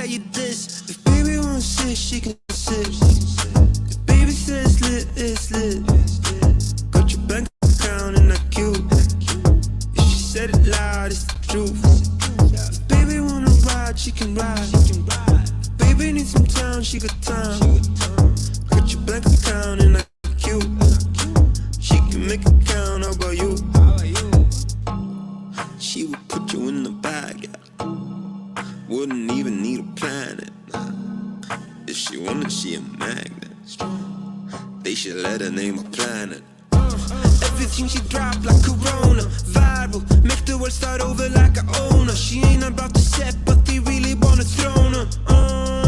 you this. If baby wants sit, she can sit. If baby says lit, it's lit. Got your bank account and that cute. If she said it loud, it's the truth. If baby wanna ride, she can ride. If baby needs some time, she got time. Got your bank account and that cute. She can make it count, how about you? She would put you in the bag, yeah. Wouldn't even need a planet. If she wanted, she a magnet. They should let her name a planet. Everything she drop like Corona, viral, make the world start over like I own her. She ain't about to set, but they really wanna throne her.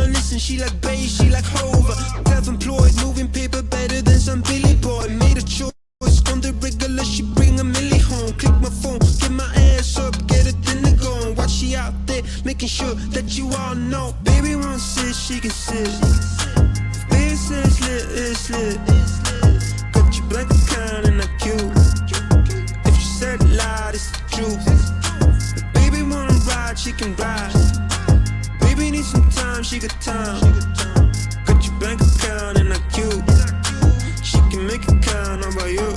Listen, she like bass, she like Hova. Self-employed, moving paper better than some Billy boy. Made a choice on the regular, she bring a milli home. Click my phone, get my ass up, get a dinner going. Watch she out there, making sure that you all know. Baby wants sit, she can sit. If baby says lit, it's lit. Got your bank account and that cute. If she said it loud, it's the truth. If baby wanna ride, she can ride. Baby needs some time, she got time. Got your bank account and that cute. She can make it count, how about you?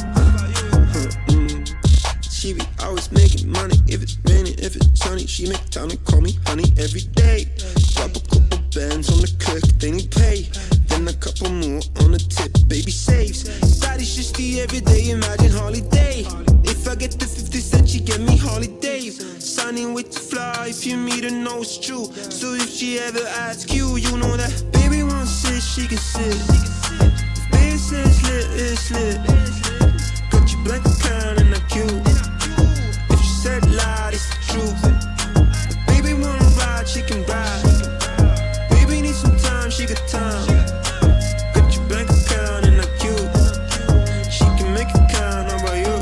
She be always making money. If it's raining, if it's sunny, she make time to call me honey every day. Drop a couple bands on the clerk, they need pay. Then a couple more on the tip, baby saves. Body's just the everyday, imagine holiday. If I get the 50 cents, she get me holidays. Signing with the fly, if you meet her, know it's true. So if she ever asks you, you know that baby wants sit, she can sit. If baby says lit, it's lit. Got your bank account and that cute. If she said loud, it's the truth. If baby wanna ride, she can ride. Baby needs some time, she got time. Got your bank account and that cute. She can make it count, how about you?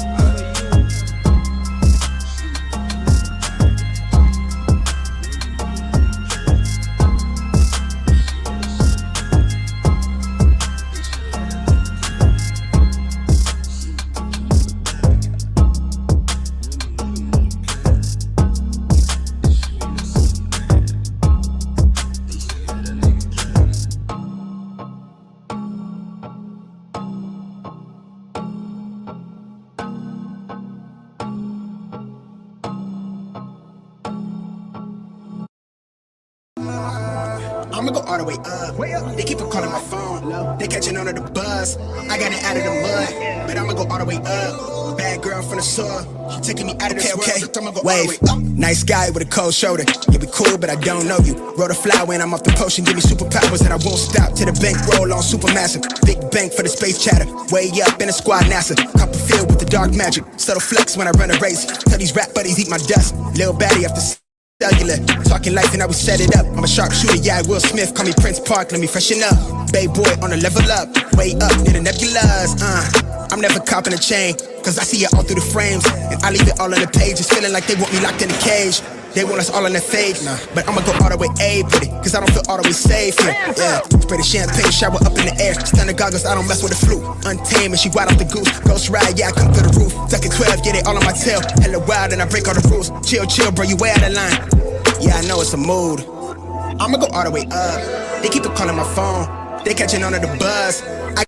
I'ma go all the way up. They keep on calling my phone. They catching on to the buzz. I got it out of the mud, but I'ma go all the way up. Bad girl from the soil, she taking me out of this world. I'ma go all the way up. Nice guy with a cold shoulder. Yeah, we cool, but I don't know you. Wrote a flower and I'm off the potion. Give me superpowers and I won't stop to the bank roll on supermassive. Big bank for the space chatter. Way up in the squad NASA. Copperfield with the dark magic. Subtle flex when I run a race. Tell these rap buddies eat my dust. Lil baddie after cellular, talking life and how we set it up. I'm a sharpshooter, yeah, Will Smith, call me Prince Park, let me freshen up. Bay boy on a level up, way up near the nebulas. I'm never copping a chain, cause I see it all through the frames. And I leave it all on the pages, feeling like they want me locked in a cage. They want us all in their fade, but I'ma go all the way A with it, cause I don't feel all the way safe here. Yeah, spray the champagne, shower up in the air. Stunner goggles, I don't mess with the flu. Untamed and she wild off the goose. Ghost ride, yeah, I come through the roof. Duck at 12, get it all on my tail. Hella wild and I break all the rules. Chill, chill, bro, you way out of line. Yeah, I know it's a mood. I'ma go all the way up. They keep on calling my phone. They catching on to the buzz. I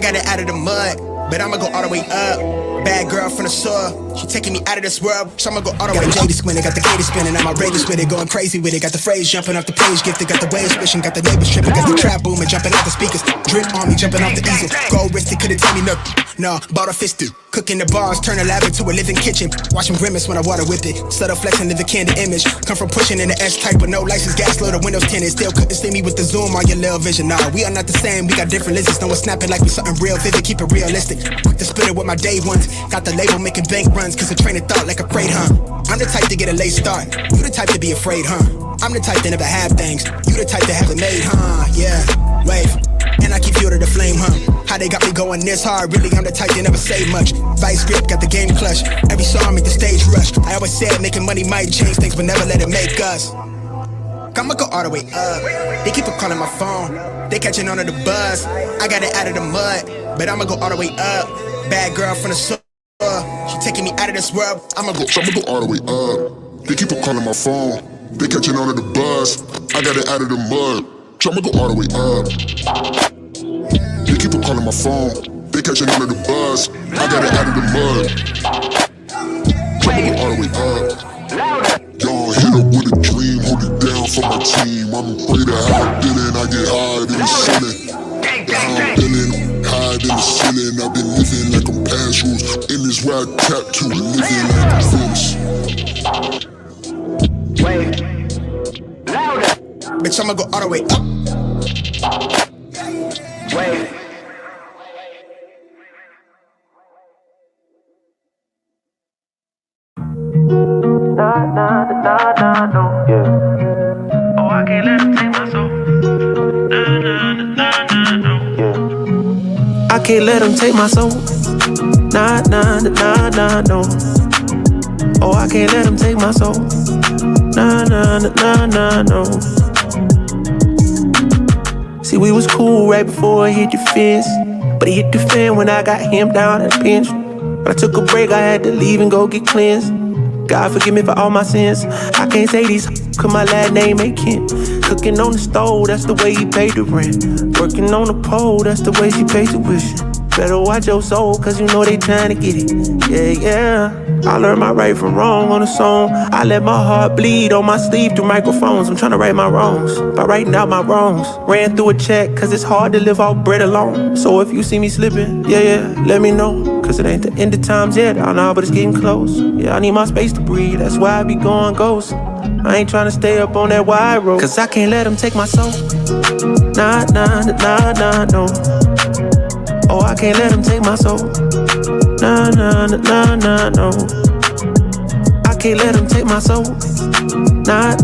got it out of the mud, but I'ma go all the way up. Bad girl from the soil, she taking me out of this world, so I'ma go all the way up. Got the JD squinting, got the 80 spinning, I'm outrageous with it, going crazy with it. Got the phrase jumping off the page, gifted, got the waves swishing, got the neighbors tripping, got the trap booming, jumping out the speakers. Drip on me, jumping off the easel. Gold wristed, couldn't tell me nothing. No, bought a fist through. Cooking the bars, turn a lab into a living kitchen. Watch them grimace when I water with it. Subtle flexing, live a candid image. Come from pushing in the S-type with no license, gas load, the windows tinted. Still couldn't see me with the zoom on your little vision. Nah, we are not the same, we got different lenses. No one snapping like we something real vivid, keep it realistic. Quick to spit it with my day ones. Got the label making bank runs, cause a train of thought like a freight, huh? I'm the type to get a late start. You the type to be afraid, huh? I'm the type to never have things. You the type to have it made, huh? Yeah, wave. And I keep fuel to the flame, huh? How they got me going this hard, really I'm the type to never say much. Vice grip, got the game clutch. Every song make the stage rush. I always said making money might change things, but never let it make us. I'ma go all the way up. They keep on calling my phone. They catching on to the buzz. I got it out of the mud, but I'ma go all the way up. Bad girl from the soil, she taking me out of this world. I'ma go all the way up. They keep on calling my phone. They catching on to the bus. I got it out of the mud. I'ma go all the way up. They keep on calling my phone. They catching on to the bus. I got it out of the mud. I'ma go all the way up. Y'all hit up with a dream, hold it down for my team. I'm afraid of how I'm feeling. I get higher than the ceiling. How I'm feeling, higher than the ceiling. I've been living like I'm past rules. In this ride tattoo, living like I'm finished. Bitch, I'ma go all the way up. Yeah. Oh, I can't let him take my soul. Yeah. I can't let him take my soul. No. Oh, I can't let him take my soul. No. See, we was cool right before it hit the fence, but it hit the fan when I got him down at the bench. When I took a break, I had to leave and go get cleansed. God forgive me for all my sins. I can't say these cause my last name ain't Kent. Cooking on the stove, that's the way he paid the rent. Working on the pole, that's the way she paid tuition. Better watch your soul, cause you know they trying to get it. Yeah. I learned my right from wrong on a song. I let my heart bleed on my sleeve through microphones. I'm trying to right my wrongs by writing out my wrongs. Ran through a check, cause it's hard to live off bread alone. So if you see me slipping, yeah, let me know. Cause it ain't the end of times yet, I know, but it's getting close. Yeah, I need my space to breathe, that's why I be going ghost. I ain't trying to stay up on that wide road, cause I can't let him take my soul. No. Oh, I can't let him take my soul. No. I can't let him take my soul. No.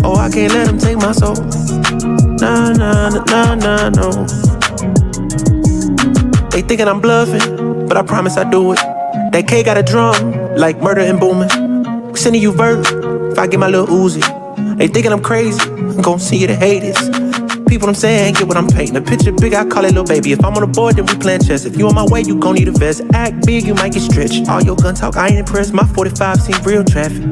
Oh, I can't let him take my soul. No. They thinking I'm bluffing, but I promise I do it. That K got a drum, like murder and booming. Sending you verse, if I get my little Uzi. They thinking I'm crazy, I'm gon' see you the haters. People I'm saying, get what I'm painting. A picture big, I call it little baby. If I'm on the board, then we playing chess. If you on my way, you gon' need a vest. Act big, you might get stretched. All your gun talk, I ain't impressed. My 45 seen real traffic.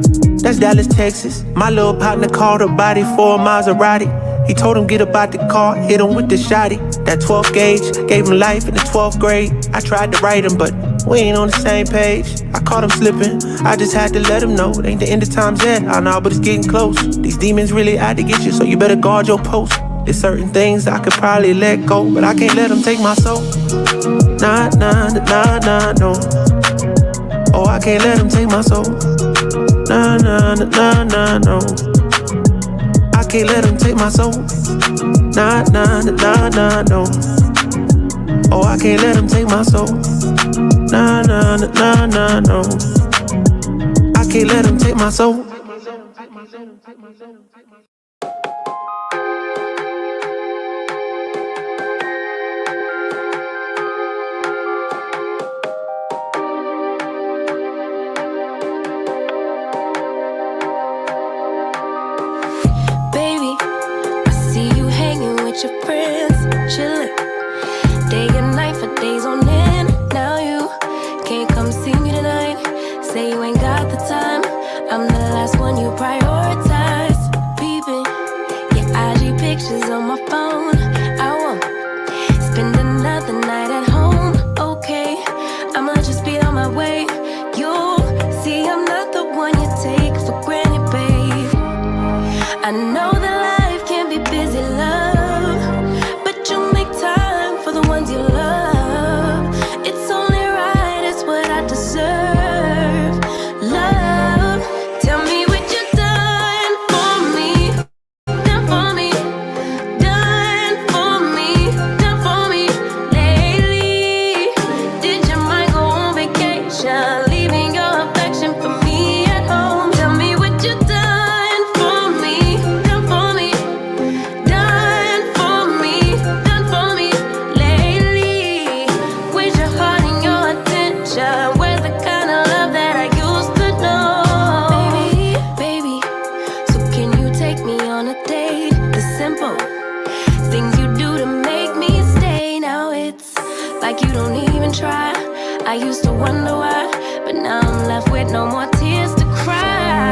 That's Dallas, Texas. My little partner called her body for a Maserati. He told him get up out the car, hit him with the shotty. That 12 gauge, gave him life in the 12th grade. I tried to write him, but we ain't on the same page. I caught him slipping, I just had to let him know. It ain't the end of times yet, I know, but it's getting close. These demons really out to get you, so you better guard your post. There's certain things I could probably let go, but I can't let them take my soul. No. Oh, I can't let them take my soul. No. I can't let them take my soul. No. Oh, I can't let them take my soul. No. I can't let them take my soul. Your friends chillin', day and night for days on end. Now you can't come see me tonight. Say you ain't got the time. I'm the last one you prioritize. Peeping your IG pictures on my phone. I won't spend another night at home. Okay, I'ma just be on my way. You'll see I'm not the one you take for granted, babe. I know that life can be busy, love. I used to wonder why, but now I'm left with no more tears to cry.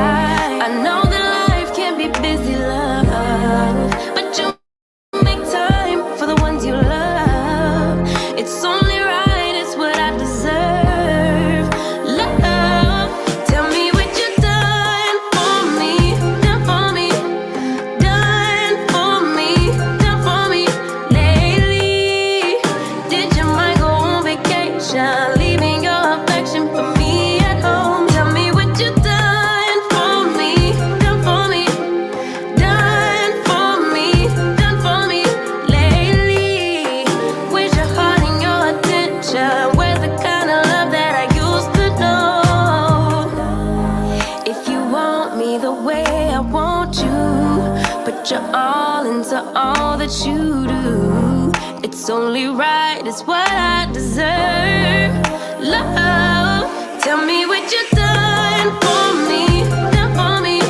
put your all into all that you do. It's only right, it's what I deserve. Love, tell me what you done for me, done for me,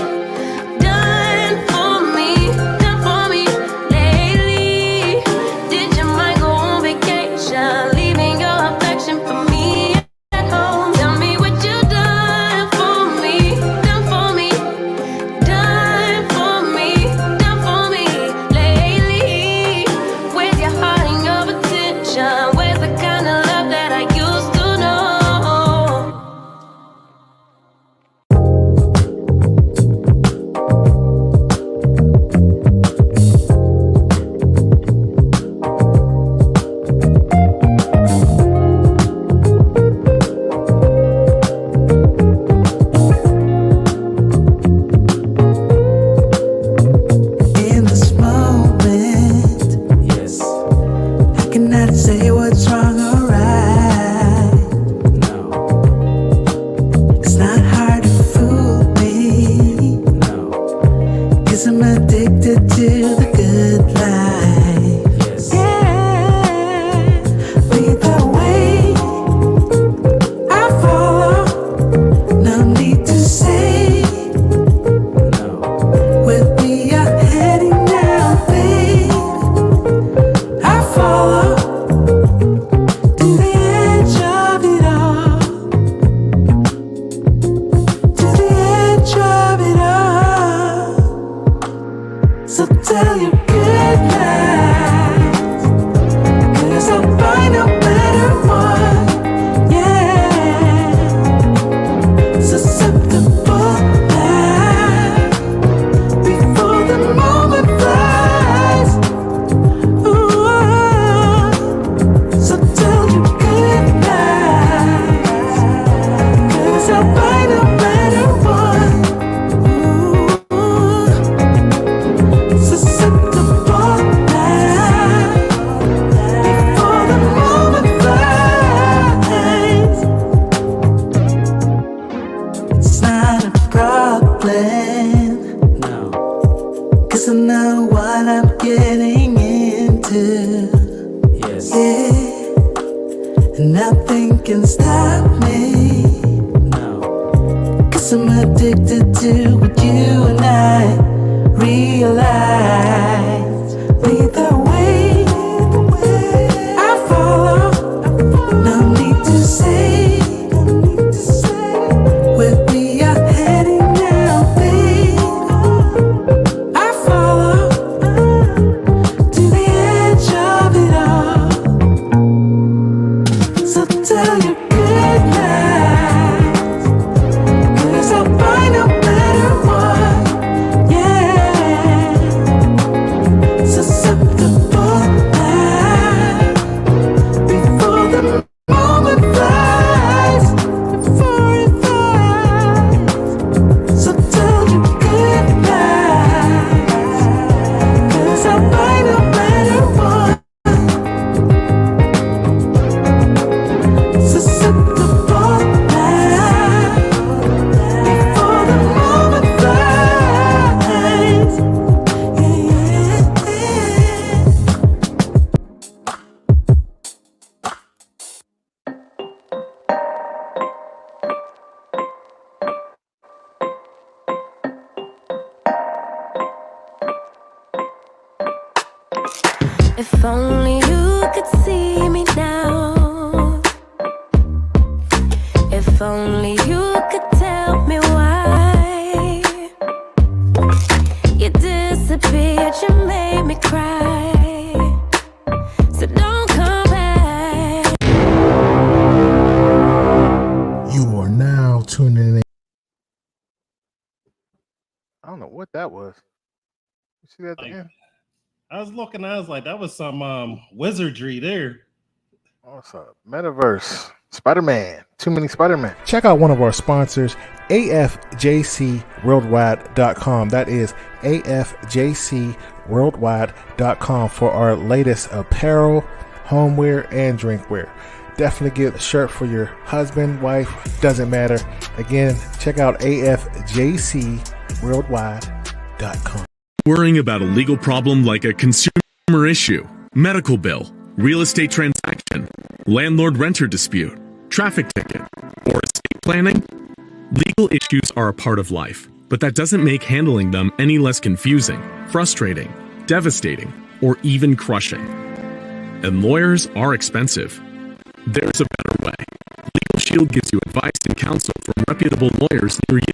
done for me, done for me lately. Did your mind go on vacation, leaving your affection for me at home? Tell me what you done for me, done for me, done for me, done for me lately. Where's your heart and your attention? Where's the kind of love that I used to know? In this moment, Yes. I cannot say what's wrong or right. No. It's not hard to fool me, No. 'cause I'm addicted to the good life. Yes. Yeah, lead the way, I follow. No need to say No. where we are heading now, babe. I follow to the edge of it all, to the edge of it all. So tell your good lies, 'cause I'll find a better one. Yeah, susceptible now before the moment flies. Ooh, so tell your good lies, 'cause I'll find a better one. Ooh, susceptible now before the moment flies. It's not a problem, No. 'cause I know what I'm getting into. Yes. Yeah, and nothing can stop me, No. 'cause I'm addicted to what you and I realize. Lead the way, I follow. No need to say where we are heading now, babe. I follow to the edge of it all. So tell your good lies, 'cause I'll find a better one. Yeah, susceptible now before the moment flies, before it flies. So tell your good lies, 'cause I'll find a better one. Susceptible now before the moment flies. Yeah. If only you could see me now. If only you could tell me why you disappeared, you made me cry. So don't come back. You are now tuning in. I don't know what that was. You see that at the Like, end? I was looking, I was like, that was some wizardry there. Oh, it's a metaverse. Spider-Man. Too many Spider-Man. Check out one of our sponsors, afjcworldwide.com. That is afjcworldwide.com for our latest apparel, homeware, and drinkware. Definitely get a shirt for your husband, wife, doesn't matter. Again, check out afjcworldwide.com. worrying about a legal problem like a consumer issue, medical bill, real estate transaction, landlord-renter dispute, traffic ticket, or estate planning? Legal issues are a part of life, but that doesn't make handling them any less confusing, frustrating, devastating, or even crushing. And lawyers are expensive. There's a better way. Legal Shield gives you advice and counsel from reputable lawyers near you.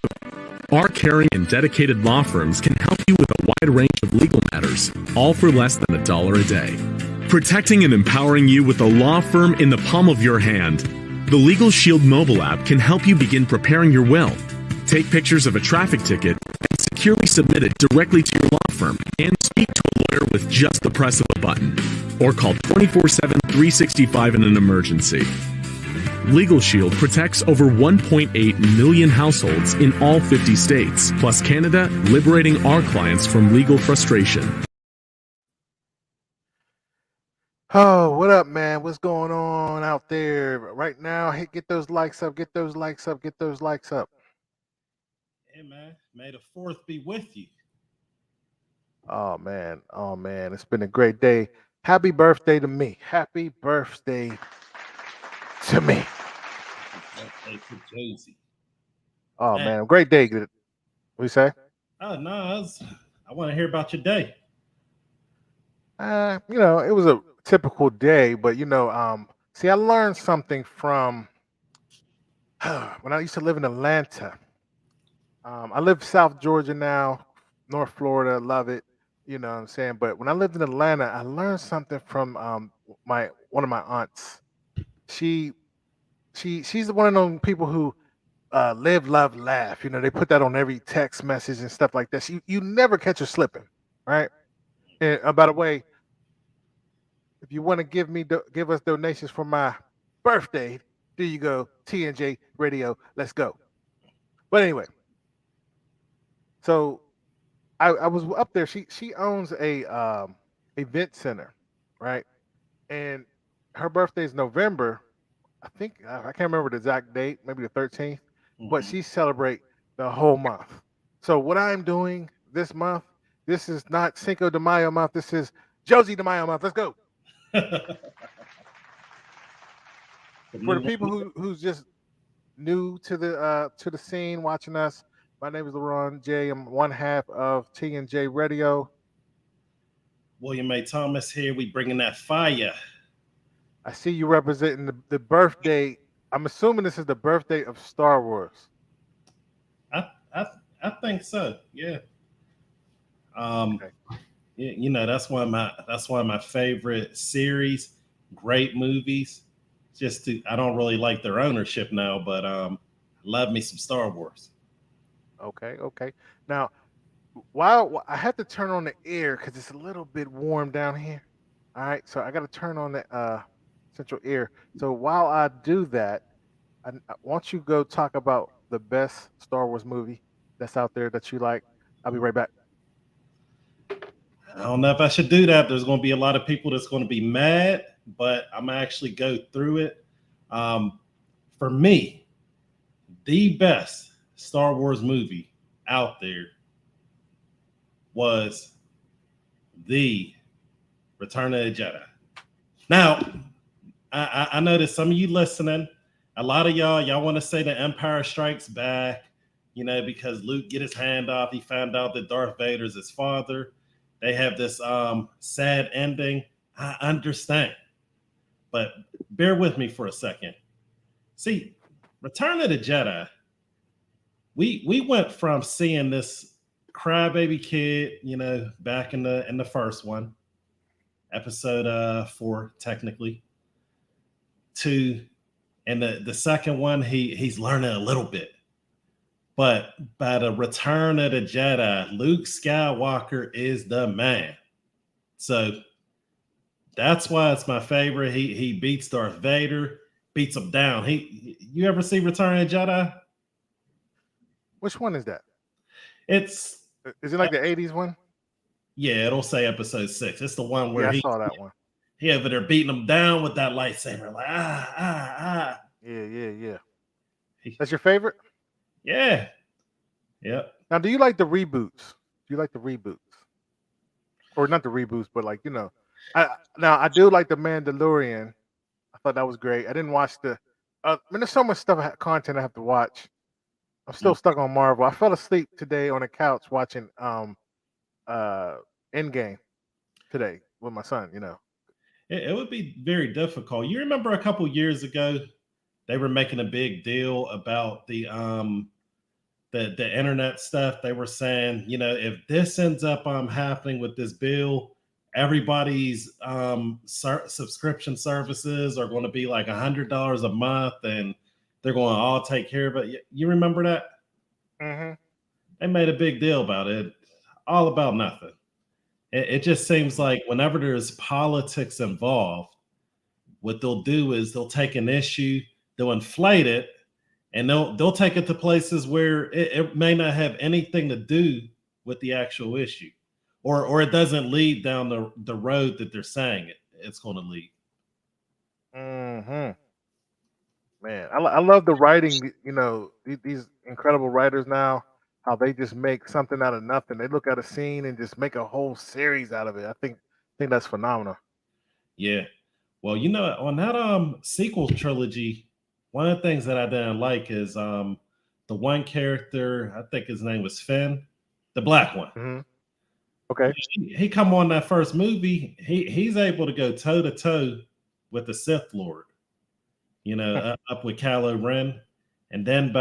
Our caring and dedicated law firms can help you with a wide range of legal matters, all for less than $1 a day. Protecting and empowering you with a law firm in the palm of your hand. The Legal Shield mobile app can help you begin preparing your will. Take pictures of a traffic ticket and securely submit it directly to your law firm and speak to a lawyer with just the press of a button. Or call 24/7, 365 in an emergency. Legal Shield protects over 1.8 million households in all 50 states, plus Canada, liberating our clients from legal frustration. Oh, what up, man? What's going on out there right now? Hey, get those likes up, get those likes up, get those likes up. Hey, man. May the 4th be with you. Oh, man. Oh, man. It's been a great day. Happy birthday to me. Happy birthday to me. Birthday to Josie. Oh, man. Great day. What you say? Oh, no. I want to hear about your day. It was a typical day, but see, I learned something from when I used to live in Atlanta. I live South Georgia now, North Florida, love it. You know what I'm saying? But when I lived in Atlanta, I learned something from one of my aunts. She's one of those people who live, love, laugh. You know, they put that on every text message and stuff like that. So you never catch her slipping, right? And by the way, if you want to give us donations for my birthday, there you go. TNJ Radio, let's go. But anyway, so I was up there. She owns a event center, right? And her birthday is November. I think I can't remember the exact date, maybe the 13th. But she celebrate the whole month. So what I'm doing this month, this is not Cinco de Mayo month. This is Josie de Mayo month. Let's go. For the people who's just new to the scene watching us, my name is LeRon J. I'm one half of T&J Radio. William A. Thomas here. We bringing that fire. I see you representing the birthday. I'm assuming this is the birthday of Star Wars. I think so. Yeah. Okay. Yeah, that's one of my favorite series. Great movies. I don't really like their ownership now, but love me some Star Wars. Okay. Now, while I have to turn on the air because it's a little bit warm down here. All right, so I got to turn on the central air. So while I do that, I want you to go talk about the best Star Wars movie that's out there that you like. I'll be right back. I don't know if I should do that. There's going to be a lot of people that's going to be mad, but I'm going to actually go through it. For me, the best Star Wars movie out there was The Return of the Jedi. Now, I know that some of you listening, a lot of y'all want to say the Empire Strikes Back, because Luke get his hand off. He found out that Darth Vader's his father. They have this sad ending. I understand. But bear with me for a second. See, Return of the Jedi, we went from seeing this crybaby kid, back in the first one, episode 4, technically, to and the second one, he's learning a little bit. But by the Return of the Jedi, Luke Skywalker is the man. So that's why it's my favorite. He beats Darth Vader, beats him down. You ever see Return of the Jedi? Which one is that? Is it like the 80s one? Yeah, it'll say episode 6. It's the one where I saw that one. He over there beating him down with that lightsaber, like Yeah. That's your favorite? Yeah. Yep. Now, do you like the reboots? Do you like the reboots? or not the reboots, but like I do like the Mandalorian. I thought that was great. I didn't watch the. I mean, there's so much stuff, content I have to watch. I'm still stuck on Marvel. I fell asleep today on the couch watching uh Endgame today with my son. It would be very difficult. You remember a couple years ago, they were making a big deal about the internet stuff. They were saying, if this ends up happening with this bill, everybody's subscription services are going to be like $100 a month, and they're going to all take care of it. You remember that? Mm-hmm. They made a big deal about it, all about nothing. It just seems like whenever there's politics involved, what they'll do is they'll take an issue, they'll inflate it, and they'll take it to places where it may not have anything to do with the actual issue, or it doesn't lead down the road that they're saying it's going to lead. Mm-hmm. Man, I love the writing. These incredible writers now, how they just make something out of nothing. They look at a scene and just make a whole series out of it. I think that's phenomenal. Yeah. Well, on that sequel trilogy, one of the things that I didn't like is the one character, I think his name was Finn, the black one. Mm-hmm. Okay. He come on that first movie, he's able to go toe to toe with the Sith Lord, up with Kylo Ren, and then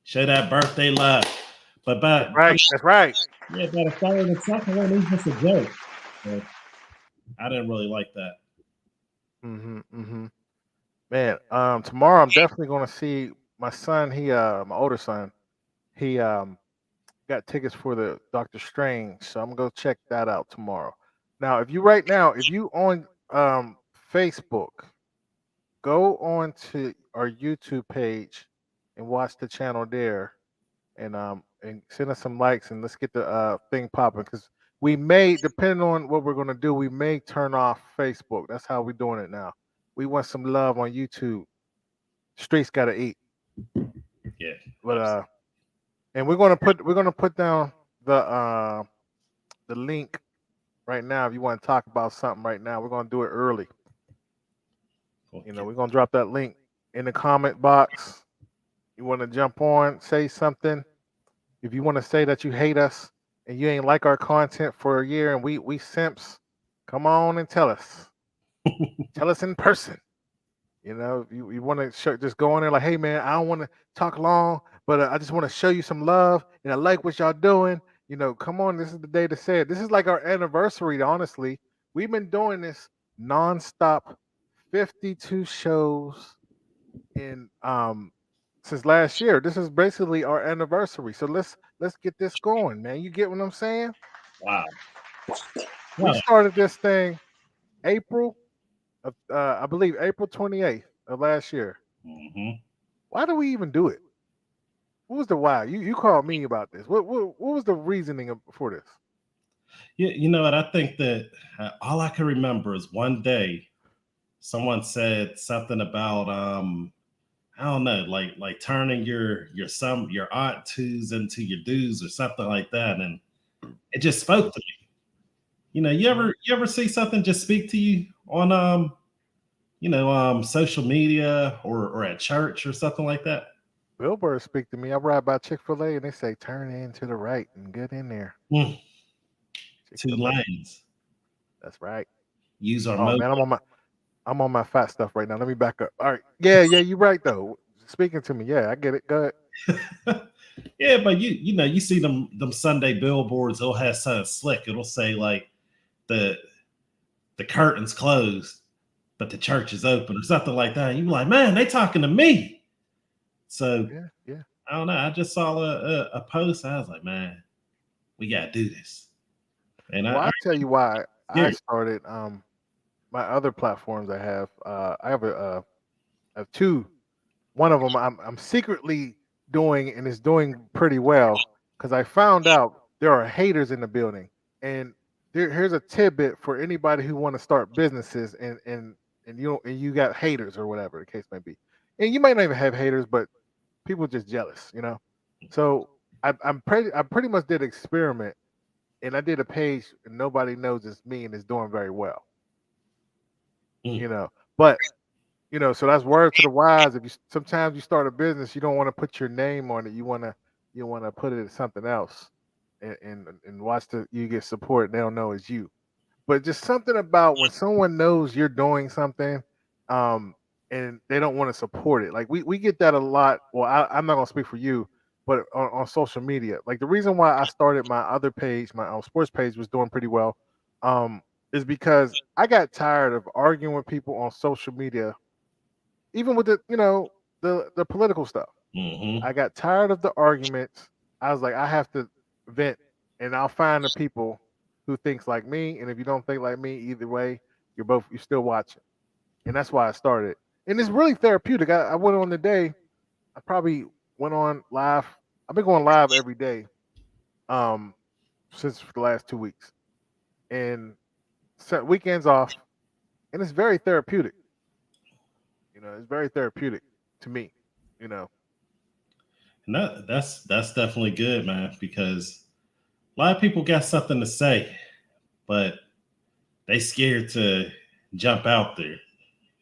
show that birthday love. But That's right. Yeah, by the third and second one, he's just a joke. So I didn't really like that. Mm-hmm. Mm-hmm. Man, tomorrow I'm definitely going to see my son. My older son, he got tickets for the Doctor Strange, so I'm gonna go check that out tomorrow. Now, if you on Facebook, go on to our YouTube page and watch the channel there, and send us some likes, and let's get the thing popping, because we may, depending on what we're gonna do, we may turn off Facebook. That's how we're doing it now. We want some love on YouTube. Streets gotta eat. Yeah. But and we're gonna put down the link right now. If you want to talk about something right now, we're gonna do it early. Okay. We're gonna drop that link in the comment box. You want to jump on, say something. If you want to say that you hate us and you ain't like our content for a year and we simps, come on and tell us. Tell us in person. If you want to just go in there like, hey man, I don't want to talk long, but I just want to show you some love, and I like what y'all doing. Come on, this is the day to say it. This is like our anniversary. Honestly, we've been doing this nonstop, 52 shows in since last year. This is basically our anniversary. So let's get this going, man. You get what I'm saying? Wow. We started this thing April of I believe April 28th of last year. Mm-hmm. Why do we even do it? What was the why? You called me about this. What was the reasoning for this? You know what? I think that all I can remember is one day someone said something about I don't know, like turning your aunt twos into your dues or something like that, and it just spoke to me. You ever see something just speak to you on social media or at church or something like that? Billboard speak to me. I ride by Chick-fil-A and they say turn in to the right and get in there. Mm. 2 Chick-fil-A. lanes. That's right. Use our Oh man, I'm on my fat stuff right now. Let me back up. All right. Yeah, you're right though. Speaking to me, yeah, I get it. Go ahead. Yeah, but you see them Sunday billboards, they'll have something slick. It'll say like the curtains closed, but the church is open or something like that. And you're like, man, they talking to me. So yeah. I don't know. I just saw a post. I was like, man, we gotta do this. And I'll tell you why Yeah. I started my other platforms I have. I have two. One of them I'm secretly doing, and it's doing pretty well, because I found out there are haters in the building. And here's a tidbit for anybody who want to start businesses and you got haters or whatever the case may be. And you might not even have haters, but people just jealous. So I pretty much did an experiment and I did a page and nobody knows it's me and it's doing very well. Mm. You know, but so that's word to the wise. If you sometimes you start a business, you don't want to put your name on it. You want to put it as something else, and watch you get support. They don't know it's you. But just something about when someone knows you're doing something, um, and they don't want to support it. Like we get that a lot. Well, I'm not gonna speak for you, but on social media, like the reason why I started my other page, my sports page, was doing pretty well, is because I got tired of arguing with people on social media, even with the political stuff. Mm-hmm. I got tired of the arguments. I was like, I have to vent, and I'll find the people who thinks like me. And if you don't think like me, either way, you're still watching. And that's why I started. And it's really therapeutic. I went on today. I probably went on live. I've been going live every day, um, since the last 2 weeks, and set weekends off, and it's very therapeutic. It's very therapeutic to me. You know, And that's definitely good, man, because a lot of people got something to say, but they scared to jump out there.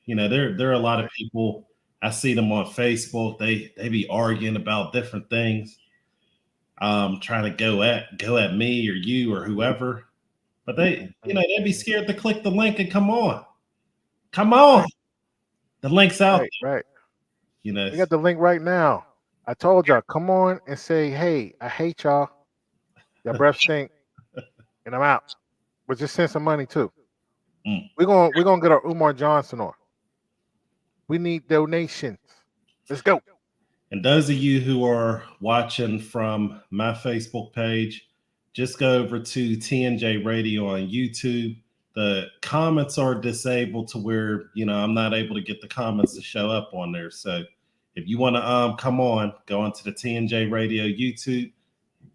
There are a lot of people. I see them on Facebook. They be arguing about different things, trying to go at me or you or whoever. But they be scared to click the link and come on. Come on. The link's out right, there. right. You know, We got the link right now. I told y'all, come on and say, hey, I hate y'all. Your breath stink, and I'm out. But just send some money too. Mm. We're gonna get our Umar Johnson on. We need donations. Let's go. And those of you who are watching from my Facebook page, just go over to TNJ Radio on YouTube. The comments are disabled to where, I'm not able to get the comments to show up on there. So if you want to come on, go onto the TNJ Radio YouTube,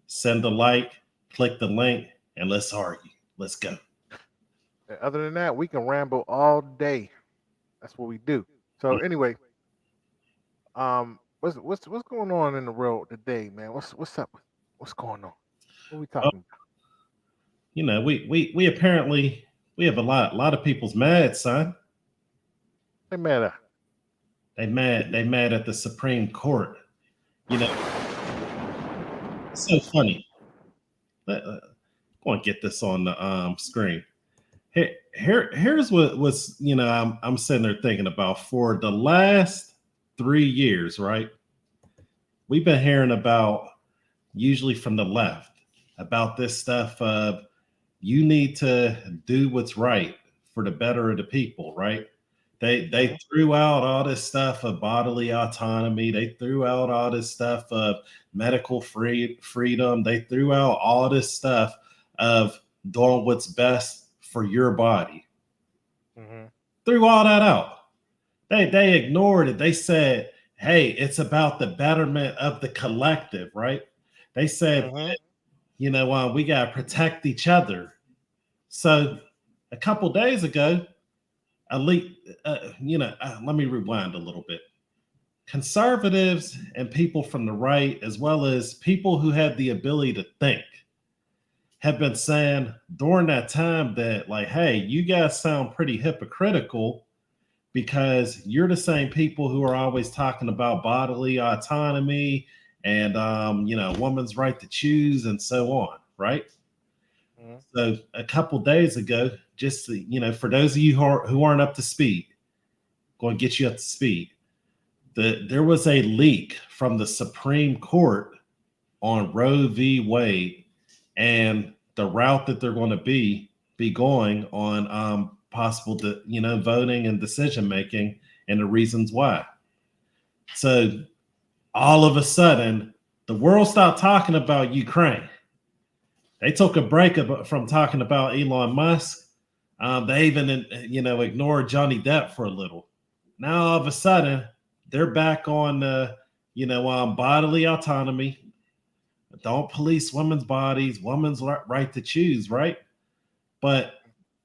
send a like, click the link, and let's argue. Let's go. And other than that, we can ramble all day. That's what we do. So anyway, what's going on in the world today, man? What's up? What's going on? What are we talking about? We apparently we have a lot of people's mad, son. Hey, man. They mad at the Supreme Court. It's so funny. Go and get this on the screen. Here's what was I'm sitting there thinking about for the last 3 years, right? We've been hearing about, usually from the left, about this stuff of you need to do what's right for the better of the people, right? They threw out all this stuff of bodily autonomy. They threw out all this stuff of medical freedom. They threw out all this stuff of doing what's best for your body. Mm-hmm. Threw all that out. They ignored it. They said, hey, it's about the betterment of the collective, right? They said, we got to protect each other. So a couple days ago, let me rewind a little bit. Conservatives and people from the right, as well as people who have the ability to think, have been saying during that time that, like, hey, you guys sound pretty hypocritical because you're the same people who are always talking about bodily autonomy and, woman's right to choose and so on, right? Mm-hmm. So a couple days ago, just for those of you who aren't up to speed, going to get you up to speed. There was a leak from the Supreme Court on Roe v. Wade and the route that they're going to be going on possible voting and decision making and the reasons why. So all of a sudden, the world stopped talking about Ukraine. They took a break from talking about Elon Musk. They even, ignored Johnny Depp for a little. Now, all of a sudden, they're back on, bodily autonomy. Don't police women's bodies, women's right to choose, right? But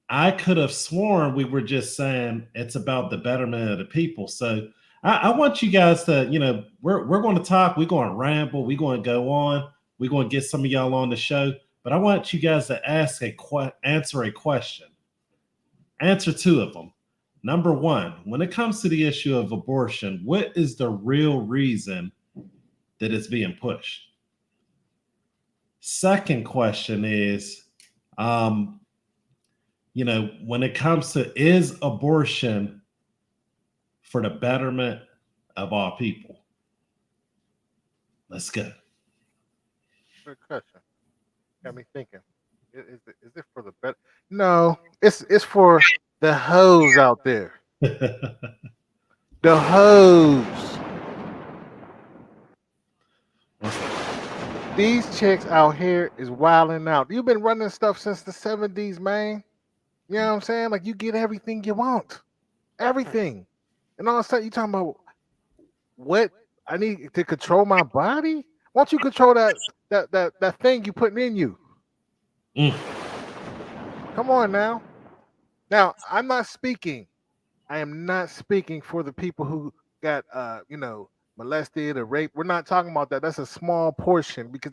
I could have sworn we were just saying it's about the betterment of the people. So I want you guys to, we're going to talk. We're going to ramble. We're going to go on. We're going to get some of y'all on the show. but I want you guys to answer a question. Answer two of them. Number one, when it comes to the issue of abortion, what is the real reason that it's being pushed? Second question is, when it comes to, is abortion for the betterment of all people? Let's go. Good question. Got me thinking. Is it for the better? No, it's for the hoes out there. The hoes. These chicks out here is wilding out. You've been running stuff since the 70s, man. You know what I'm saying? Like, you get everything you want. Everything. And all of a sudden you talking about what I need to control my body? Why don't you control that thing you putting in you? Come on now. Now, I am not speaking for the people who got molested or raped. We're not talking about that. That's a small portion, because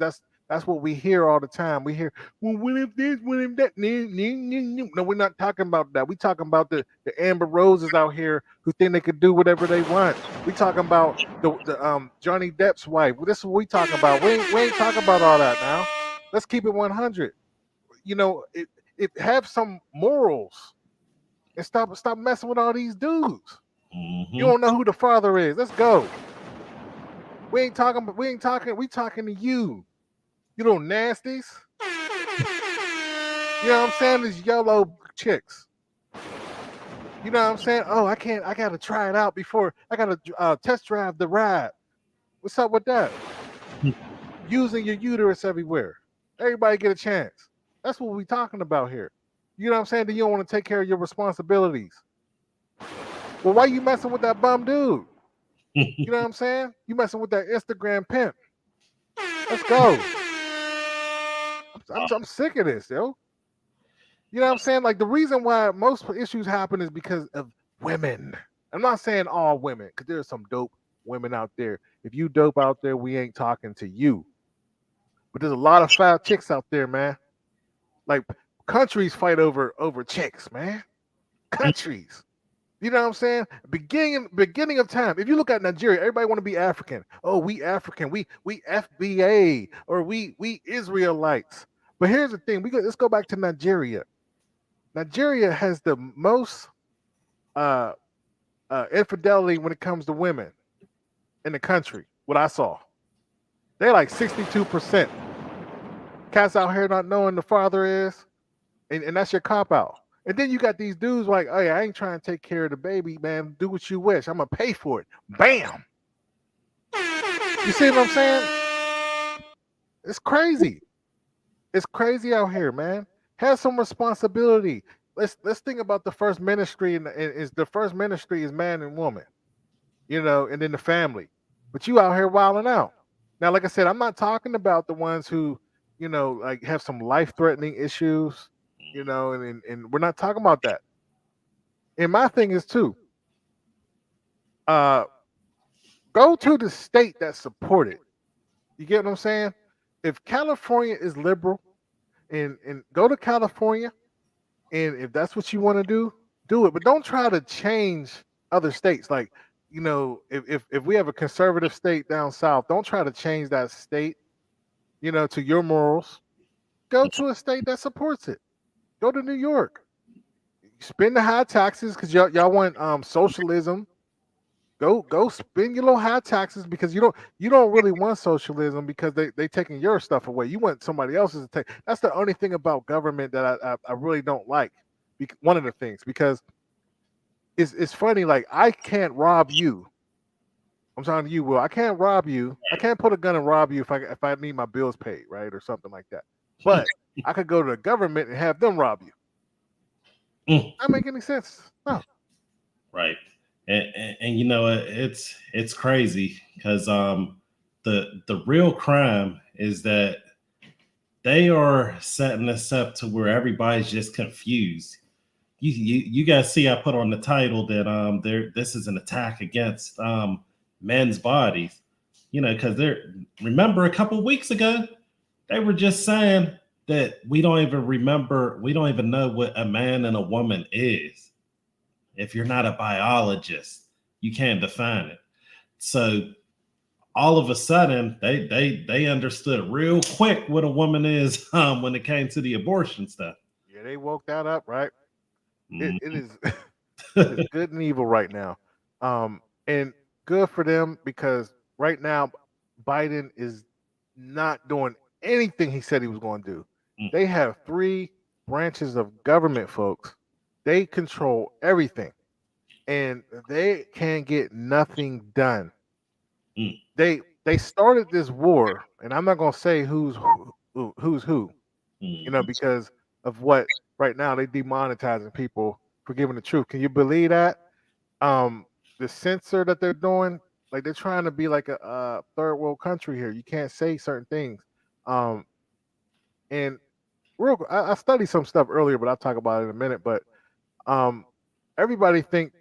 that's what we hear all the time. We hear, well, what if this, what if that? No, we're not talking about that. We talking about the Amber Roses out here who think they could do whatever they want. We talking about the Johnny Depp's wife. Well, this is what we talking about. We ain't talking about all that now. Let's keep it 100. It have some morals, and stop messing with all these dudes. You don't know who the father is. Let's go. We talking to you. You little nasties. You know what I'm saying? These yellow chicks. You know what I'm saying? Oh, I gotta try it out before I gotta test drive the ride. What's up with that? Using your uterus everywhere. Everybody get a chance. That's what we talking about here. You know what I'm saying? That you don't want to take care of your responsibilities. Well, why you messing with that bum dude? You know what I'm saying? You messing with that Instagram pimp. Let's go. I'm sick of this, yo. You know what I'm saying? Like, the reason why most issues happen is because of women. I'm not saying all women, because there's some dope women out there. If you dope out there, we ain't talking to you. But there's a lot of foul chicks out there, man. Like, countries fight over chicks, man. Countries. You know what I'm saying? Beginning of time. If you look at Nigeria, everybody want to be African. Oh, we African. We FBA, or we Israelites. But here's the thing. Let's go back to Nigeria. Nigeria has the most infidelity when it comes to women in the country. What I saw, they're like 62%. Cats out here not knowing the father is, and that's your cop out. And then you got these dudes like, hey, I ain't trying to take care of the baby, man. Do what you wish. I'm gonna pay for it. Bam. You see what I'm saying? It's crazy. It's crazy out here, man. Have some responsibility. Let's think about the first ministry, and is the first ministry is man and woman, and then the family. But you out here wilding out. Now, like I said, I'm not talking about the ones who, like have some life-threatening issues, and we're not talking about that. And my thing is too, go to the state that support it. You get what I'm saying? If California is liberal, and go to California, and if that's what you want to do it. But don't try to change other states. Like, if we have a conservative state down south, don't try to change that state, to your morals. Go to a state that supports it. Go to New York. Spend the high taxes because y'all want socialism. Go spend your little high taxes, because you don't really want socialism, because they taking your stuff away. You want somebody else's to take. That's the only thing about government that I really don't like. One of the things, because it's funny. Like, I can't rob you. I'm talking to you, Will. I can't rob you. I can't put a gun and rob you if I need my bills paid, right, or something like that. But I could go to the government and have them rob you. That make any sense? No. Right. And it's crazy, because the real crime is that they are setting this up to where everybody's just confused. You guys see, I put on the title that this is an attack against men's bodies, because remember a couple of weeks ago they were just saying that we don't even remember, we don't even know what a man and a woman is. If you're not a biologist, you can't define it. So all of a sudden, they understood real quick what a woman is when it came to the abortion stuff. Yeah, they woke that up, right? Mm. It is it's good and evil right now. And good for them because right now Biden is not doing anything he said he was going to do. Mm. They have three branches of government, folks. They control everything, and they can't get nothing done. Mm. They started this war, and I'm not going to say who's who, you know, because of what right now they demonetizing people for giving the truth. Can you believe that? The censor that they're doing, like they're trying to be like a third world country here. You can't say certain things. Um, and I studied some stuff earlier, but I'll talk about it in a minute. But um, everybody think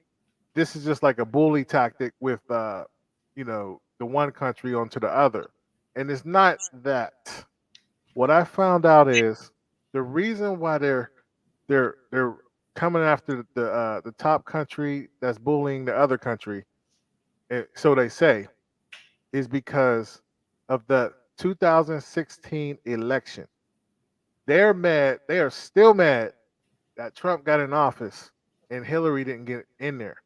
this is just like a bully tactic with you know, the one country onto the other, and it's not that. What I found out is the reason why they're coming after the top country that's bullying the other country, so they say, is because of the 2016 election. They're mad. They are still mad that Trump got in office and Hillary didn't get in there.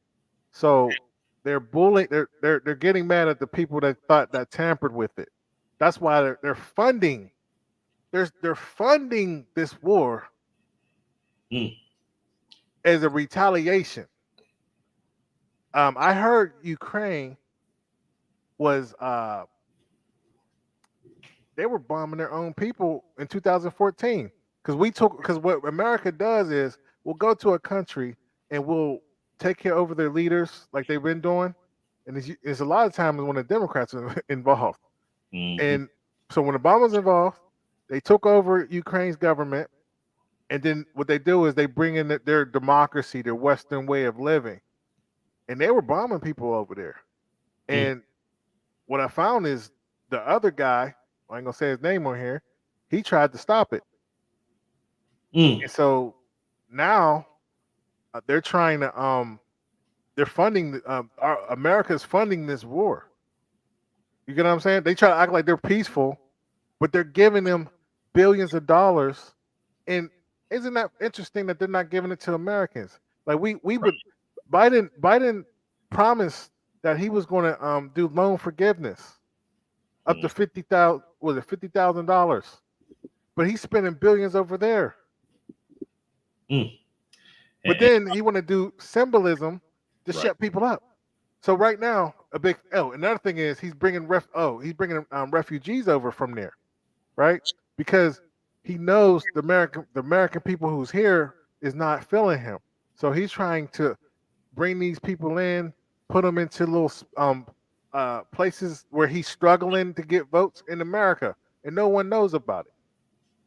So they're bullying. They're getting mad at the people that thought that tampered with it. That's why they're funding. They're funding this war Mm. as a retaliation. I heard Ukraine was they were bombing their own people in 2014 because what America does is we'll go to a country and we'll take care over their leaders like they've been doing, and it's a lot of times when the Democrats are involved. And so when Obama's involved, they took over Ukraine's government, and then what they do is they bring in their democracy, their Western way of living, and they were bombing people over there. And what I found is the other guy, I ain't gonna say his name on here, he tried to stop it. And so now they're trying to they're funding America's funding this war. You get what I'm saying? They try to act like they're peaceful, but they're giving them billions of dollars. And isn't that interesting that they're not giving it to Americans? Like we would Biden promised that he was going to do loan forgiveness up to $50,000, but he's spending billions over there. But then he want to do symbolism to shut people up. So right now, another thing is he's bringing refugees over from there, right? Because he knows the American people who's here is not feeling him. So he's trying to bring these people in, put them into little places where he's struggling to get votes in America, and no one knows about it.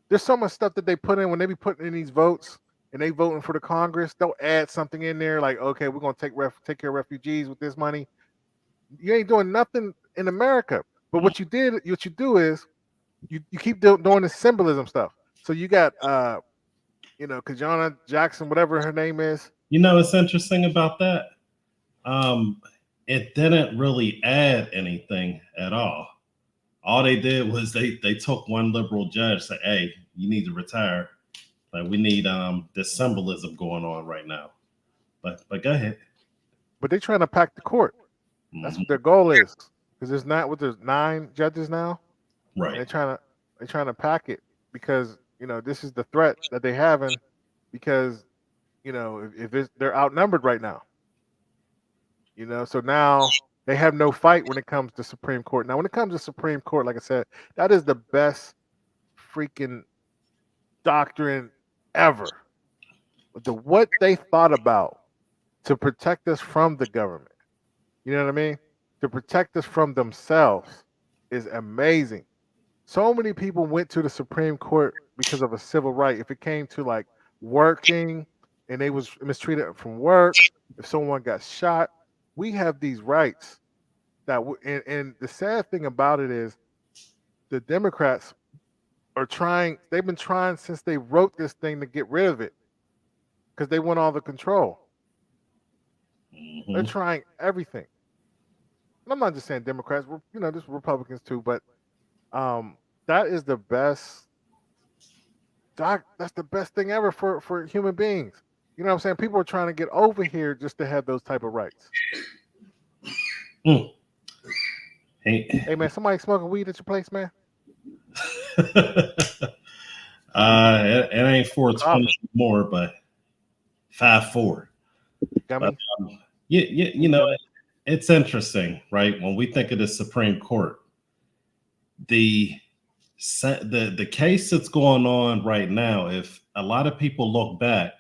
There's so much stuff that they put in when they be putting in these votes and they voting for the Congress. They'll add something in there like, okay, we're gonna take care of refugees with this money. You ain't doing nothing in America. But what you do is you keep doing the symbolism stuff. So you got Kajana Jackson, whatever her name is. You know what's interesting about that? It didn't really add anything at all. All they did was they took one liberal judge, said, "Hey, you need to retire. Like we need this symbolism going on right now." But go ahead. But they're trying to pack the court. That's what their goal is. Because there's 9 judges now. Right. They're trying to pack it because this is the threat that they having because if they're outnumbered right now. So now they have no fight when it comes to Supreme Court. Now, when it comes to Supreme Court, like I said, that is the best freaking doctrine ever. What they thought about to protect us from the government, you know what I mean? To protect us from themselves is amazing. So many people went to the Supreme Court because of a civil right. If it came to like working and they was mistreated from work, if someone got shot, we have these rights and the sad thing about it is the Democrats are trying. They've been trying since they wrote this thing to get rid of it because they want all the control. They're Mhm. trying everything. And I'm not just saying Democrats. There's Republicans too, but um, that is the best. That's the best thing ever for human beings. You know what I'm saying? People are trying to get over here just to have those type of rights. Mm. Hey. Hey man, somebody smoking weed at your place, man? It ain't 420 Coughing. more, but 5-4. But Gummy. you know, it's interesting, right? When we think of the Supreme Court, the the case that's going on right now, if a lot of people look back,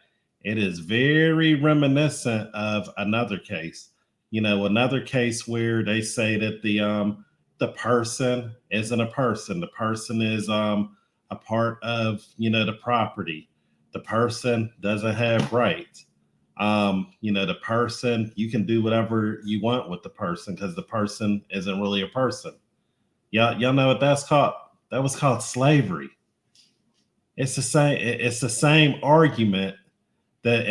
it is very reminiscent of another case. Another case where they say that the person isn't a person. The person is a part of the property. The person doesn't have rights. The person, you can do whatever you want with the person because the person isn't really a person. Y'all know what that's called? That was called slavery. It's the same. It's the same argument that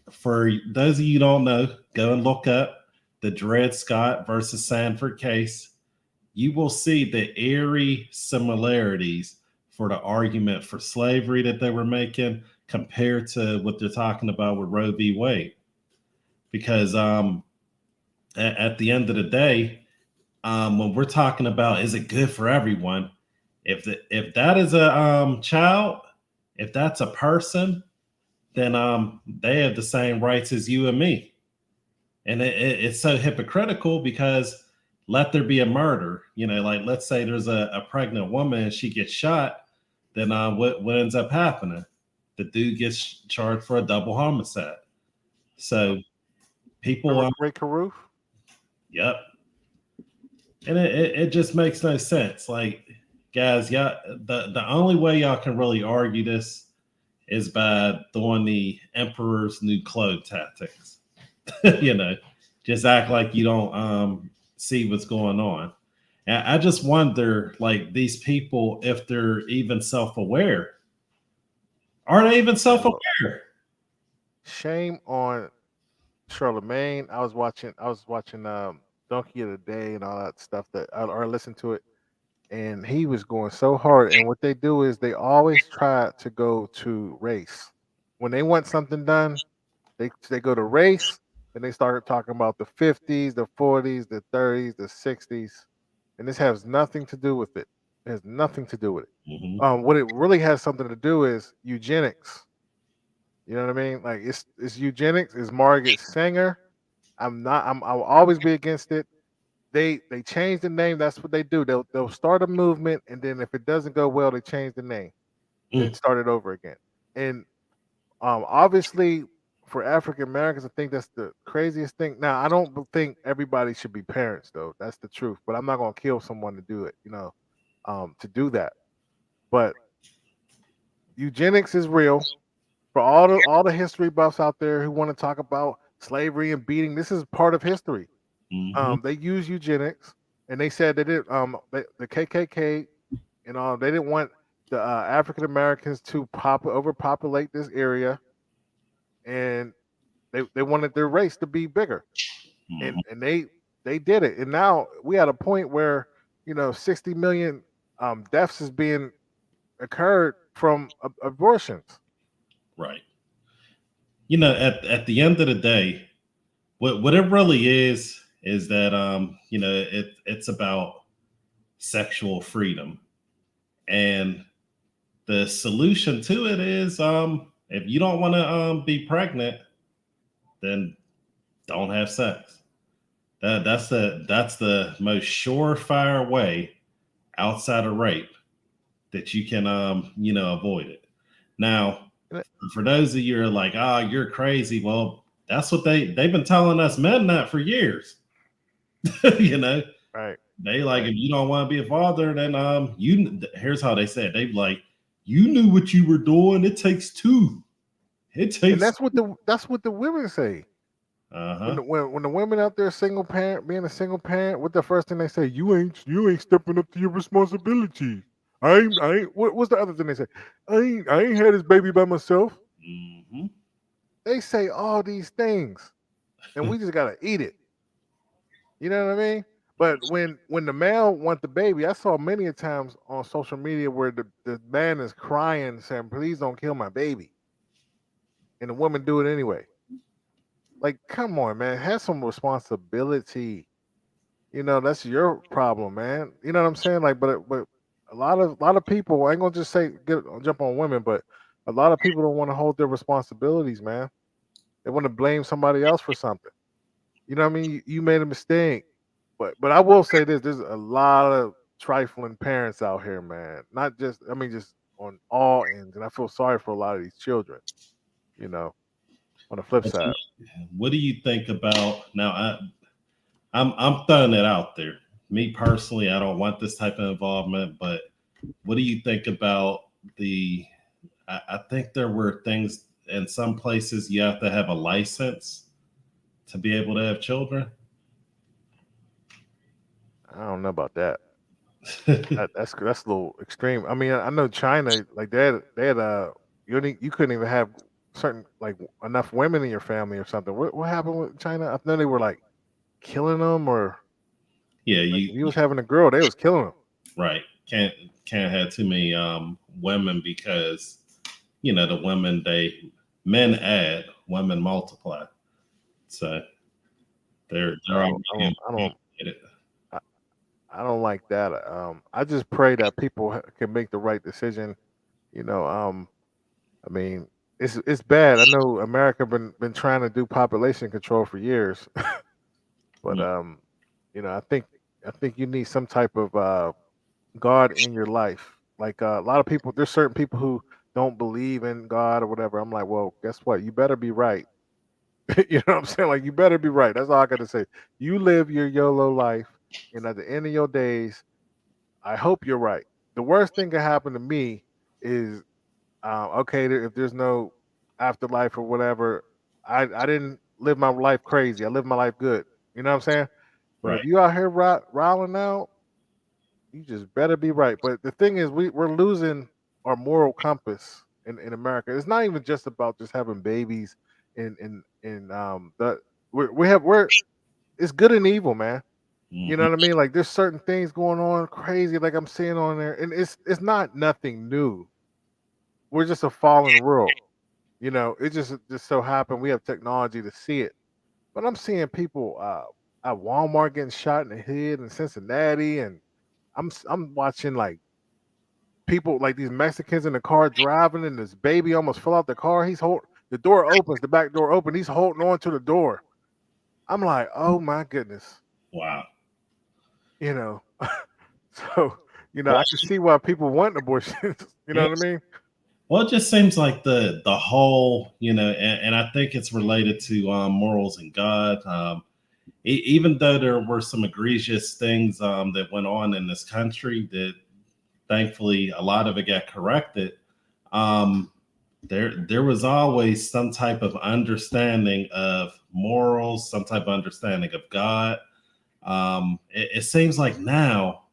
for those of you who don't know, go and look up the Dred Scott versus Sanford case. You will see the eerie similarities for the argument for slavery that they were making compared to what they're talking about with Roe v. Wade. Because at the end of the day, when we're talking about is it good for everyone, if that is a child, if that's a person, then they have the same rights as you and me. And it's so hypocritical because let there be a murder, like let's say there's a pregnant woman and she gets shot, then what ends up happening? The dude gets charged for a double homicide. So people, Ray Caruth. yep. And it just makes no sense. Like, guys, the only way y'all can really argue this is by throwing the emperor's new clothes tactics. Just act like you don't see what's going on. And I just wonder, like, these people, if they're even self-aware. Are they even self-aware? Shame on Charlemagne. I was watching Donkey of the Day and all that stuff or listened to it, and he was going so hard. And what they do is they always try to go to race. When they want something done, they go to race, and they start talking about the 50s, the 40s, the 30s, the 60s, and this has nothing to do with it. It has nothing to do with it. Mm-hmm. What it really has something to do is eugenics. You know what I mean? Like it's eugenics. Is Margaret Sanger? I'll always be against it. They change the name. That's what they do. They'll start a movement, and then if it doesn't go well, they change the name and start it over again. And obviously, for African Americans, I think that's the craziest thing. Now, I don't think everybody should be parents, though. That's the truth. But I'm not going to kill someone to do it. To do that. But eugenics is real. For all the history buffs out there who want to talk about slavery and beating, this is part of history. Mm-hmm. They use eugenics, and they said they did. The KKK and all, they didn't want the African Americans to overpopulate this area, and they wanted their race to be bigger, Mm-hmm. and they did it. And now we at a point where 60 million deaths is being occurred from abortions. Right. At the end of the day, what it really is that it's about sexual freedom, and the solution to it is if you don't want to be pregnant, then don't have sex. That's the most surefire way outside of rape that you can avoid it. Now, for those of you who are like, oh, you're crazy. Well, that's what they've been telling us men that for years. Right. They like, if you don't want to be a father, then here's how they said. They like, you knew what you were doing. It takes two. It takes. And that's what the women say. Uh-huh. When the women out there being a single parent, what the first thing they say? You ain't stepping up to your responsibility. I ain't. What's the other thing they say? I ain't had this baby by myself. Mm-hmm. They say all these things, and we just gotta eat it. You know what I mean? But when the male want the baby, I saw many a times on social media where the man is crying, saying, "Please don't kill my baby," and the woman do it anyway. Like, come on, man, have some responsibility. You know, that's your problem, man. You know what I'm saying? Like, but a lot of people, I ain't gonna just say jump on women, but a lot of people don't want to hold their responsibilities, man. They want to blame somebody else for something. You know what I mean? You made a mistake. But I will say this: there's a lot of trifling parents out here, man. Not just I mean just on all ends, and I feel sorry for a lot of these children. You know, on the flip side. What do you think about now? I'm throwing it out there. Me personally, I don't want this type of involvement, but what do you think about the? I think there were things in some places you have to have a license to be able to have children. I don't know about that. That's a little extreme. I mean, I know China, like they had you couldn't even have certain like enough women in your family or something. What happened with China? I know they were like killing them, or Yeah, like if he was having a girl, they was killing them. right. Can't have too many women because the women men add, women multiply. So they're all complicated. I, I don't like that. I just pray that people can make the right decision. You know, I mean, it's bad. I know America been trying to do population control for years, but Mm, I think you need some type of God in your life. Like a lot of people, there's certain people who don't believe in God or whatever. I'm like, well, guess what? You better be right. You know what I'm saying? Like, you better be right. That's all I got to say. You live your YOLO life, and at the end of your days, I hope you're right. The worst thing that happened to me is, okay, if there's no afterlife or whatever, I didn't live my life crazy. I lived my life good. You know what I'm saying? But right. if you out here riling out, you just better be right. But the thing is, we're losing our moral compass in America. It's not even just about just having babies in the we're it's good and evil, man. You know Mhm. what I mean? Like there's certain things going on crazy, like I'm seeing on there, and it's not nothing new. We're just a fallen world. You know, it just so happened we have technology to see it. But I'm seeing people at Walmart getting shot in the head in Cincinnati, and I'm watching like people like these Mexicans in the car driving, and this baby almost fell out the car. The door opens, the back door open. He's holding on to the door. I'm like, oh my goodness, Wow. you know. So Well, I can see why people want abortions. You know yeah. what I mean? Well, it just seems like the whole, and I think it's related to morals and God. Even though there were some egregious things that went on in this country, that thankfully a lot of it got corrected. Um, there was always some type of understanding of morals, some type of understanding of God. It seems like now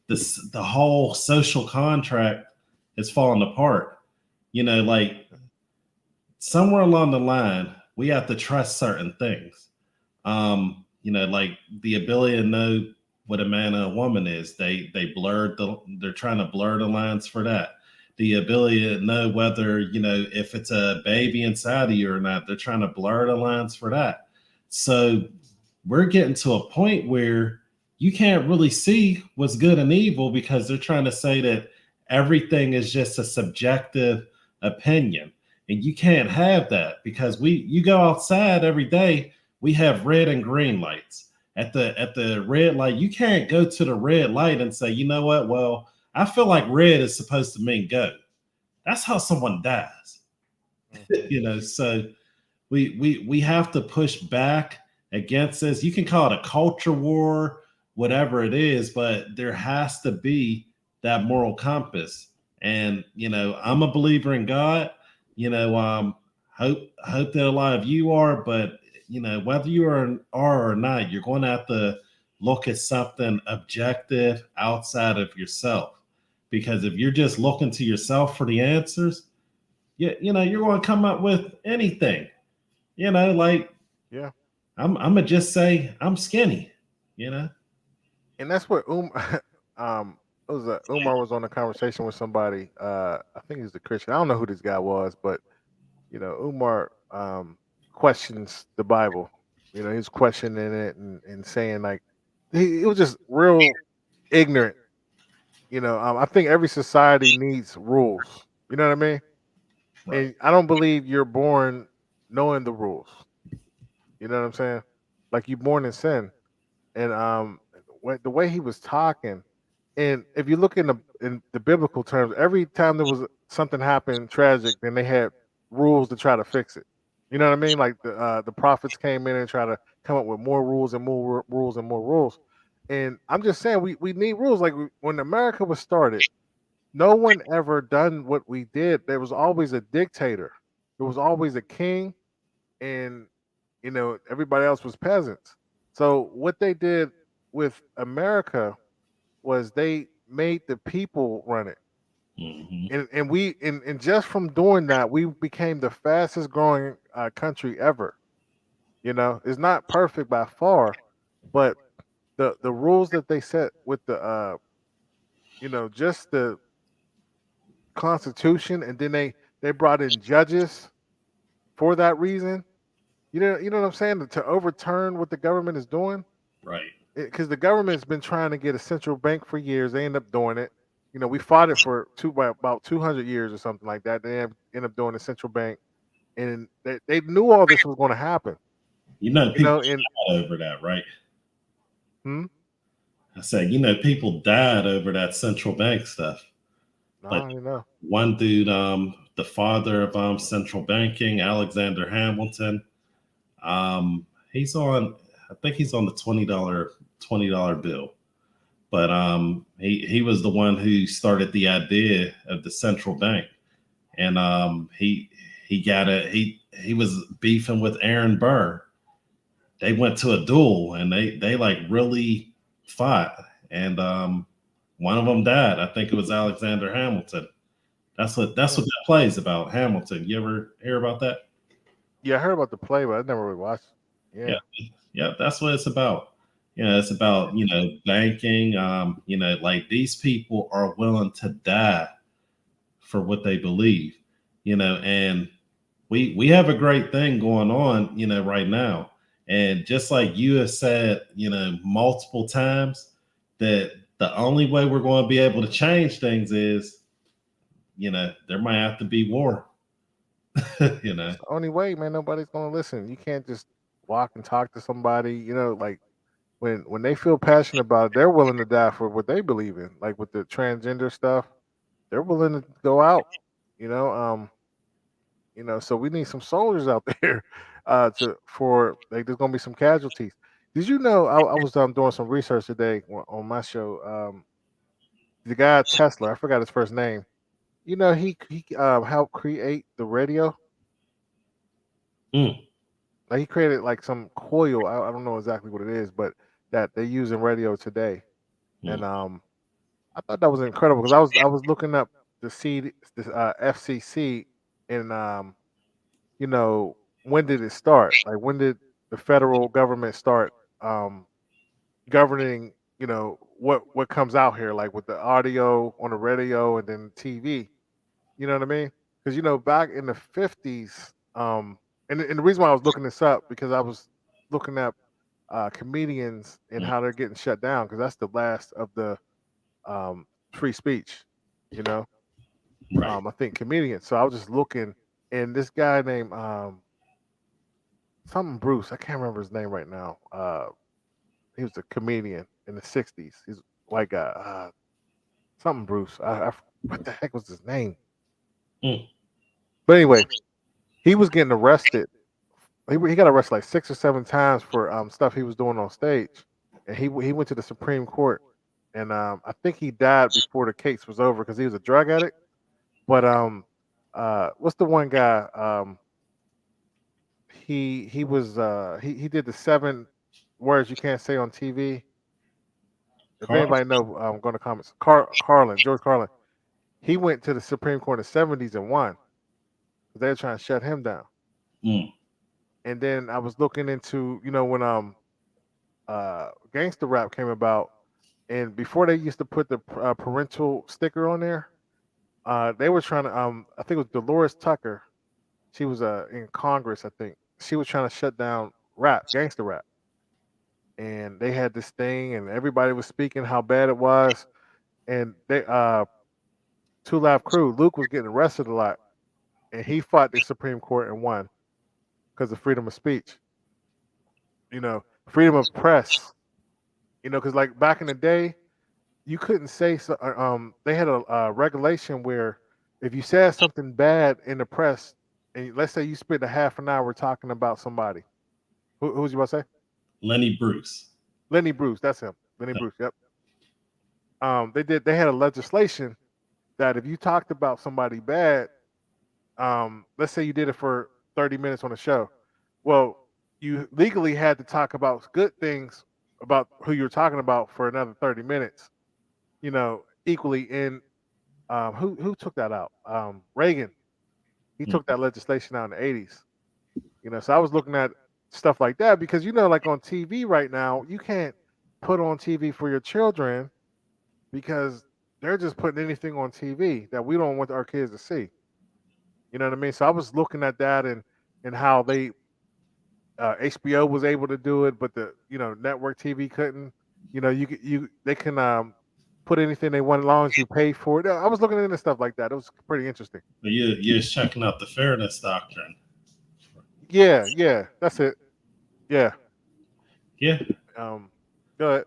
the whole social contract is falling apart. Like somewhere along the line, we have to trust certain things. Like the ability to know what a man and a woman is. They're trying to blur the lines for that. The ability to know whether, if it's a baby inside of you or not, they're trying to blur the lines for that. So we're getting to a point where you can't really see what's good and evil because they're trying to say that everything is just a subjective opinion. And you can't have that because you go outside every day, we have red and green lights. At the red light, you can't go to the red light and say, you know what? Well, I feel like red is supposed to mean go. That's how someone dies. Mhm. So we have to push back against this. You can call it a culture war, whatever it is, but there has to be that moral compass. And I'm a believer in God. Hope that a lot of you are, but whether you are or not, you're going to have to look at something objective outside of yourself. Because if you're just looking to yourself for the answers, you know, you're going to come up with anything. You know, like Yeah. I'm gonna just say I'm skinny. You know, And that's what it was Umar was on a conversation with somebody. I think he's a Christian. I don't know who this guy was, but you know, Umar questions the Bible. You know, he's questioning it and saying like he was just real ignorant. You know, I think every society needs rules. You know what I mean? right? And I don't believe you're born knowing the rules. You know what I'm saying? Like you're born in sin. And the way he was talking, and if you look in the biblical terms, every time there was something happened tragic, then they had rules to try to fix it. You know what I mean? Like the prophets came in and try to come up with more rules and more rules and more rules. And I'm just saying we need rules. Like when America was started, no one ever done what we did. There was always a dictator. There was always a king, and you know everybody else was peasants. So what they did with America was they made the people run it, Hmm. and just from doing that, we became the fastest growing country ever. You know, it's not perfect by far, but the rules that they set with the you know just the Constitution, and then they brought in judges for that reason. You know what I'm saying? To overturn what the government is doing, Right. because the government's been trying to get a central bank for years. They end up doing it. You know, we fought it for about 200 years or something like that. They end up doing a central bank, and they knew all this was going to happen. You know, You people know, and died over that, right? hmm, I said, you know, people died over that central bank stuff. Like no, you know, one dude, the father of central banking, Alexander Hamilton, he's on. I think he's on the $20 bill. But he was the one who started the idea of the central bank, and he got a he was beefing with Aaron Burr. They went to a duel, and they like really fought, and one of them died. I think it was Alexander Hamilton. That's what that plays about, Hamilton. You ever hear about that? yeah, I heard about the play, but I never really watched. Yeah, Yeah, yeah, that's what it's about. You know, it's about, you know, banking. You know, like these people are willing to die for what they believe. You know, and we have a great thing going on, you know, right now. And just like you have said, you know, multiple times, that the only way we're going to be able to change things is, you know, there might have to be war. You know, it's the only way, man. Nobody's going to listen. You can't just walk and talk to somebody. You know, like when they feel passionate about it, they're willing to die for what they believe in. Like with the transgender stuff, they're willing to go out. You know, so we need some soldiers out there to for like there's gonna be some casualties. Did you know I was doing some research today on my show? The guy Tesla, I forgot his first name. You know, he helped create the radio. mm, Like he created like some coil. I don't know exactly what it is, but that they use in radio today. And mm, I thought that was incredible because I was looking up the FCC, and you know, when did it start? Like when did the federal government start um governing, you know, what comes out here, like with the audio on the radio and then TV. You know what I mean? Because you know, back in the 50s, and the reason why I was looking this up because I was looking at comedians and mm. how they're getting shut down because that's the last of the free speech. You know, Right. I think comedians. So I was just looking, and this guy named something Bruce. I can't remember his name right now. He was a comedian in the '60s. He's a white guy. Something Bruce. What the heck was his name? Mm, But anyway, he was getting arrested. He got arrested like 6 or 7 times for stuff he was doing on stage, and he went to the Supreme Court, and I think he died before the case was over because he was a drug addict. But what's the one guy? He did the 7 words you can't say on TV. If Carl. anybody know, I'm going to comments. Carlin, George Carlin. he went to the Supreme Court in the 70s and won. They were trying to shut him down. Mm. And then I was looking into, when gangster rap came about, and before they used to put the parental sticker on there, they were trying to. I think it was Dolores Tucker. She was in Congress, I think. She was trying to shut down rap, gangster rap, and they had this thing, and everybody was speaking how bad it was, and they Two Live Crew, Luke was getting arrested a lot, and he fought the Supreme Court and won because of freedom of speech. Freedom of press. Because like back in the day, you couldn't say so. They had a regulation where if you said something bad in the press, and let's say you spent a half an hour talking about somebody, who's you about to say? Lenny Bruce. Lenny Bruce, that's him. Lenny Bruce. Yep. They had a legislation that if you talked about somebody bad, let's say you did it for 30 minutes on a show, well, you legally had to talk about good things about who you're talking about for another 30 minutes, equally. And who took that out? Reagan. He took that legislation out in the 80s. So I was looking at stuff like that because, like on TV right now, you can't put on TV for your children because they're just putting anything on TV that we don't want our kids to see. You know what I mean? So I was looking at that and how they HBO was able to do it, but the network TV couldn't. They can put anything they want as long as you pay for it. I was looking into stuff like that. It was pretty interesting. But you're checking out the fairness doctrine. Yeah, that's it. Yeah. Go ahead.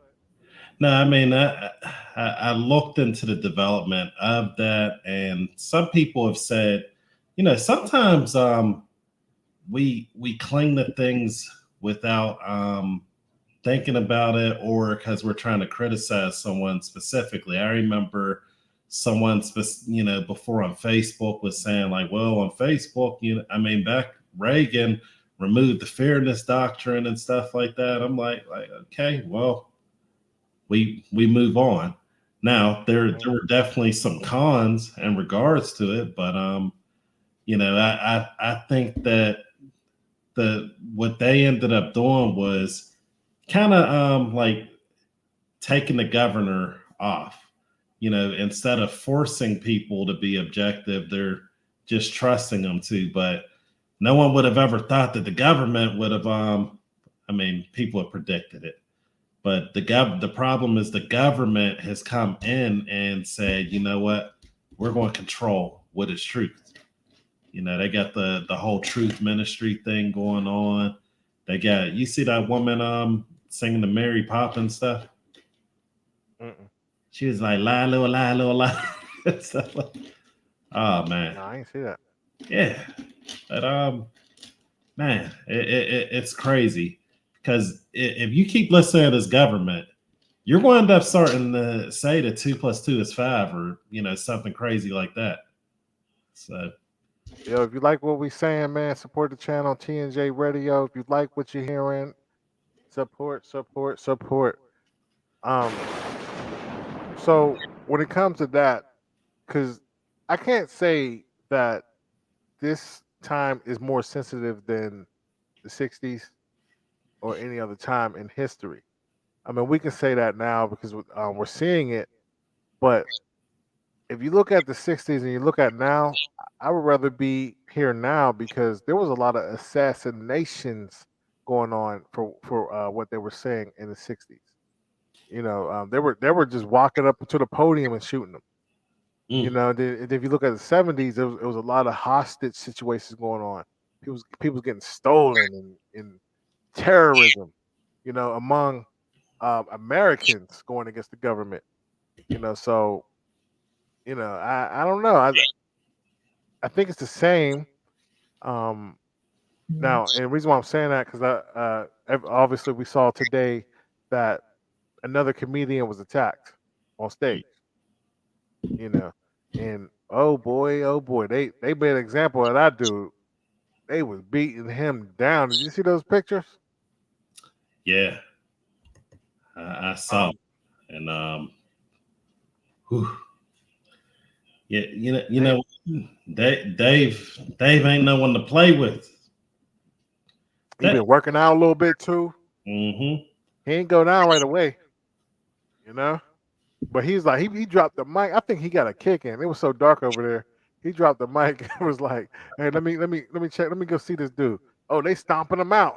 No, I mean, I looked into the development of that, and some people have said, sometimes we cling to things without thinking about it, or because we're trying to criticize someone specifically. I remember someone, before on Facebook was saying like, well, on Facebook, back Reagan removed the fairness doctrine and stuff like that. I'm like, okay, well, we move on. Now there were definitely some cons in regards to it, but I think that what they ended up doing was kind of like taking the governor off. Instead of forcing people to be objective, they're just trusting them to. But no one would have ever thought that the government would have. People have predicted it. But the problem is the government has come in and said, you know what, we're going to control what is truth. They got the whole truth ministry thing going on. They got, you see that woman singing the Mary Poppins stuff? Mm-mm. She was like, lie, little lie, little lie. Stuff like, oh, man. No, I ain't see that. Yeah. But, man, it's crazy. Because if you keep listening to this government, you're going to end up starting to say that 2 + 2 is 5, or something crazy like that. So, if you like what we saying, man, support the channel TNJ Radio. If you like what you're hearing, support. So when it comes to that, because I can't say that this time is more sensitive than the 60s. Or any other time in history. We can say that now because we're seeing it. But if you look at the 60s and you look at now, I would rather be here now because there was a lot of assassinations going on for what they were saying in the 60s. They were just walking up to the podium and shooting them. If you look at the 70s, it was a lot of hostage situations going on. People getting stolen and terrorism, among Americans going against the government. So I don't know. I think it's the same. Now, and the reason why I'm saying that because obviously we saw today that another comedian was attacked on stage. And oh boy, they made an example of that dude. They was beating him down. Did you see those pictures? Yeah, I saw, and Yeah, Dave ain't no one to play with. He been working out a little bit too. Mm-hmm. He ain't go down right away, you know. But he's like he dropped the mic. I think he got a kick in. It was so dark over there. He dropped the mic and was like, "Hey, let me check. Let me go see this dude." Oh, they stomping him out.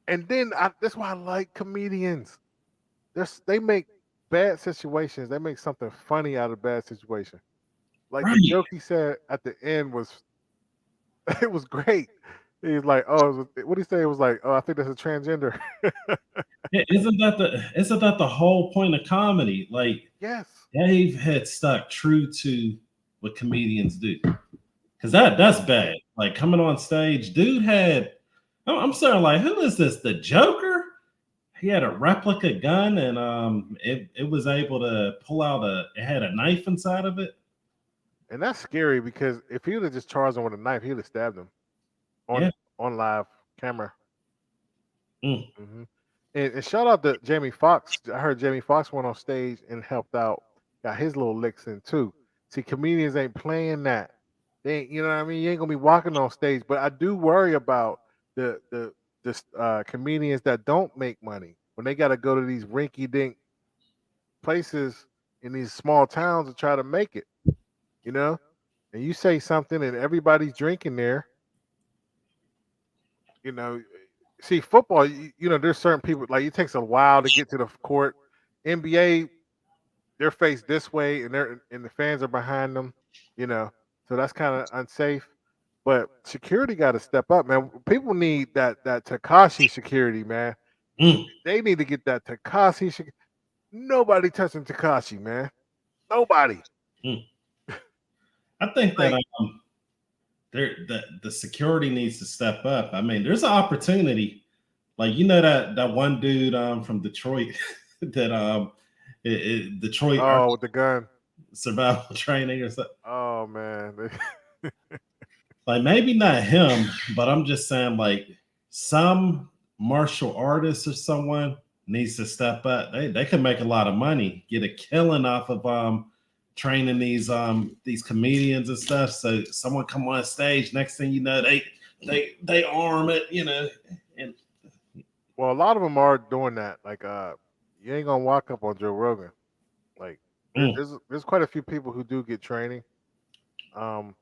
And then that's why I like comedians. They make bad situations. They make something funny out of bad situation. Like the Right. joke he said at the end was, it was great. He's like, "Oh, what did he say?" It was like, "Oh, I think that's a transgender." Yeah, isn't that the whole point of comedy? Like Yes. Dave had stuck true to what comedians do. Cause that's bad. Like coming on stage, dude had I'm sorry, like who is this? The Joker? He had a replica gun and it was able to pull out it had a knife inside of it. And that's scary because if he would have just charged him with a knife, he would have stabbed him Yeah. on live camera. Mm. hmm and shout out to Jamie Foxx. I heard Jamie Foxx went on stage and helped out, got his little licks in too. See, comedians ain't playing that. They ain't, you know what I mean? You ain't gonna be walking on stage. But I do worry about the comedians that don't make money when they got to go to these rinky dink places in these small towns to try to make it. You know, and you say something and everybody's drinking there. You know, see football. There's certain people like it takes a while to get to the court. NBA, they're faced this way, and the fans are behind them. You know, so that's kind of unsafe. But security got to step up, man. People need that Takashi security, man. Mm. They need to get that Takashi. Nobody touching Takashi, man. Nobody. Mm. I think that Like, the security needs to step up. I mean, there's an opportunity. Like that one dude from Detroit that Detroit oh, with the gun. survival training or something. Oh man. Like maybe not him, but I'm just saying like some martial artist or someone needs to step up. They can make a lot of money, get a killing off of training these comedians and stuff. So someone come on stage, next thing you know, they arm it, and Well, a lot of them are doing that. Like, you ain't gonna walk up on Joe Rogan. Like, there's quite a few people who do get training. Um,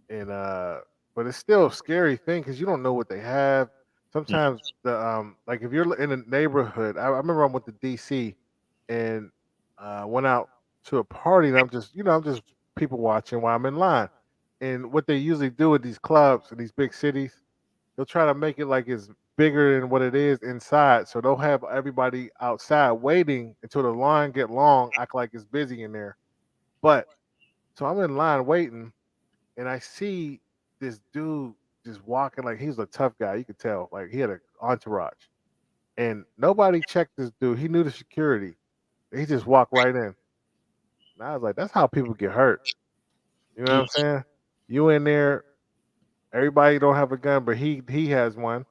and but it's still a scary thing because you don't know what they have. Sometimes like if you're in a neighborhood, I remember I went to DC and went out to a party, and I'm just people watching while I'm in line. And what they usually do at these clubs in these big cities, they'll try to make it like it's bigger than what it is inside. So they'll have everybody outside waiting until the line get long, act like it's busy in there. But so I'm in line waiting, and I see this dude just walking like he's a tough guy. You could tell, like he had an entourage, and nobody checked this dude. He knew the security. He just walked right in. And I was like, that's how people get hurt. You know what I'm saying? You in there, everybody don't have a gun, but he has one.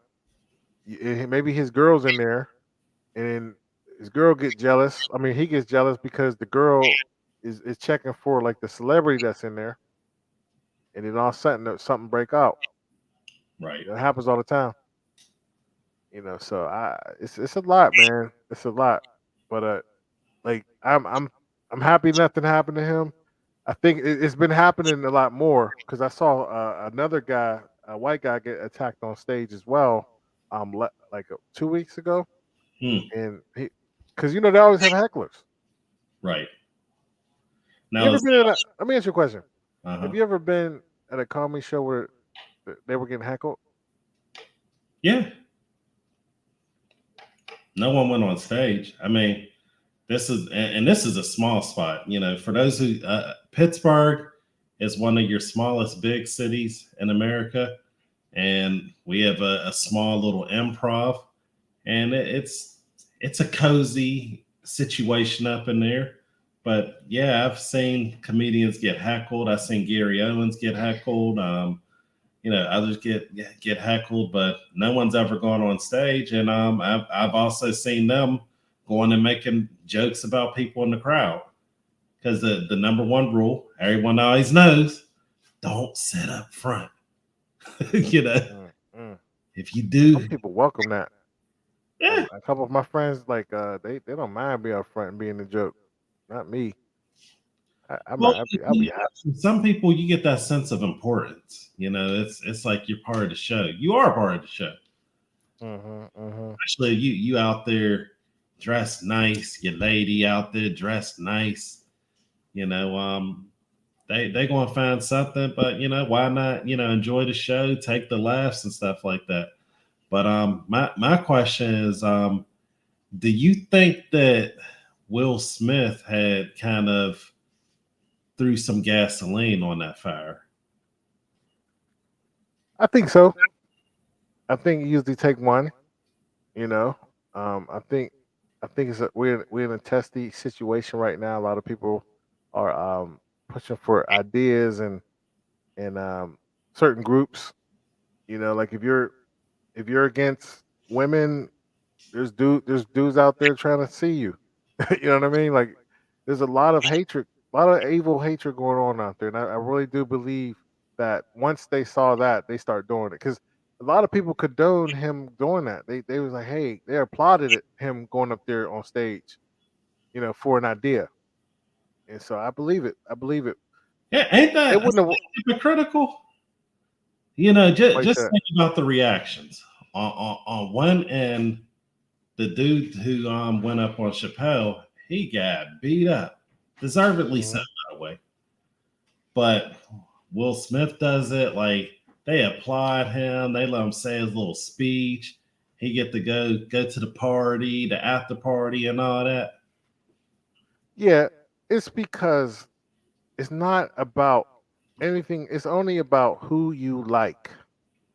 Maybe his girl's in there, and his girl get jealous. I mean, he gets jealous because the girl is checking for like the celebrity that's in there, and then all of a sudden something break out. right. It happens all the time. So it's a lot, man. It's a lot, but like I'm happy nothing happened to him. I think it's been happening a lot more because I saw another guy, a white guy, get attacked on stage as well. Like 2 weeks ago, and because they always have hecklers. Right. You Now, ever been let me ask you a question. uh-huh. Have you ever been at a comedy show where they were getting heckled? Yeah. No one went on stage. I mean, this is a small spot. For those who Pittsburgh is one of your smallest big cities in America, and we have a small little improv, and it's a cozy situation up in there. But yeah, I've seen comedians get heckled. I've seen Gary Owens get heckled. Others get heckled, but no one's ever gone on stage. And I've also seen them going and making jokes about people in the crowd. because the number one rule everyone always knows: don't sit up front. You know, if you Some do, people welcome that. yeah. A couple of my friends, like, they don't mind being up front and being the joke. Not me. Well, I'll be happy. some people you get that sense of importance. You know, it's like you're part of the show. You are part of the show. Especially you out there dressed nice, your lady out there dressed nice. You know, they gonna find something, but you know, why not, you know, enjoy the show, take the laughs and stuff like that. But my question is, do you think that Will Smith had kind of threw some gasoline on that fire? I think so. I think you usually take one. You know, I think it's we're in a testy situation right now. A lot of people are pushing for ideas and certain groups. You know, like if you're against women, there's dudes out there trying to see you. You know what I mean? Like there's a lot of hatred, a lot of evil hatred going on out there, and I really do believe that once they saw that, they start doing it because a lot of people condone him doing that. They was like, hey, they applauded him going up there on stage, you know, for an idea, and so I believe it. I believe it. Yeah, ain't They that wouldn't have. hypocritical? You know, Like just that. think about the reactions on one end. The dude who went up on Chappelle, he got beat up, deservedly so, Mhm. by the way. But Will Smith does it like they applaud him, they let him say his little speech. He get to go to the party, the after party, and all that. Yeah, it's because it's not about anything. It's only about who you like.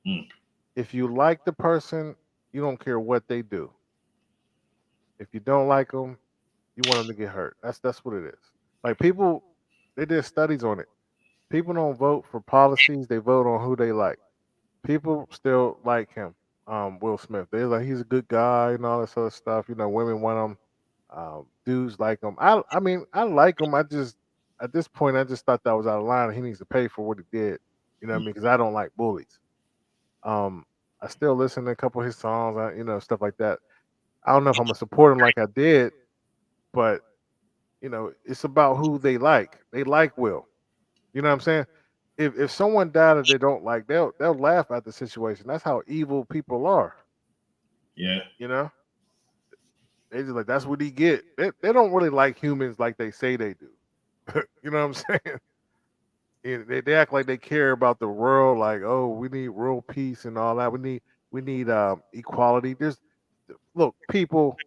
Mm. If you like the person, you don't care what they do. If you don't like them, you want them to get hurt. That's what it is. Like people, they did studies on it. People don't vote for policies; they vote on who they like. People still like him, Will Smith. They're like he's a good guy and all this other stuff. You know, women want him. Dudes like him. I mean, I like him. I just at this point, I just thought that was out of line. He needs to pay for what he did. You know what I mean? Because I don't like bullies. Um, I still listen to a couple of his songs. You know, stuff like that. I don't know if I'm gonna support him like I did, but you know, it's about who they like. They like Will. You know what I'm saying? If someone died that they don't like, they'll laugh at the situation. That's how evil people are. Yeah. You know, they just like that's what he get. They don't really like humans like they say they do. You know what I'm saying? And they act like they care about the world. Like, oh, we need world peace and all that. We need equality. There's look, people.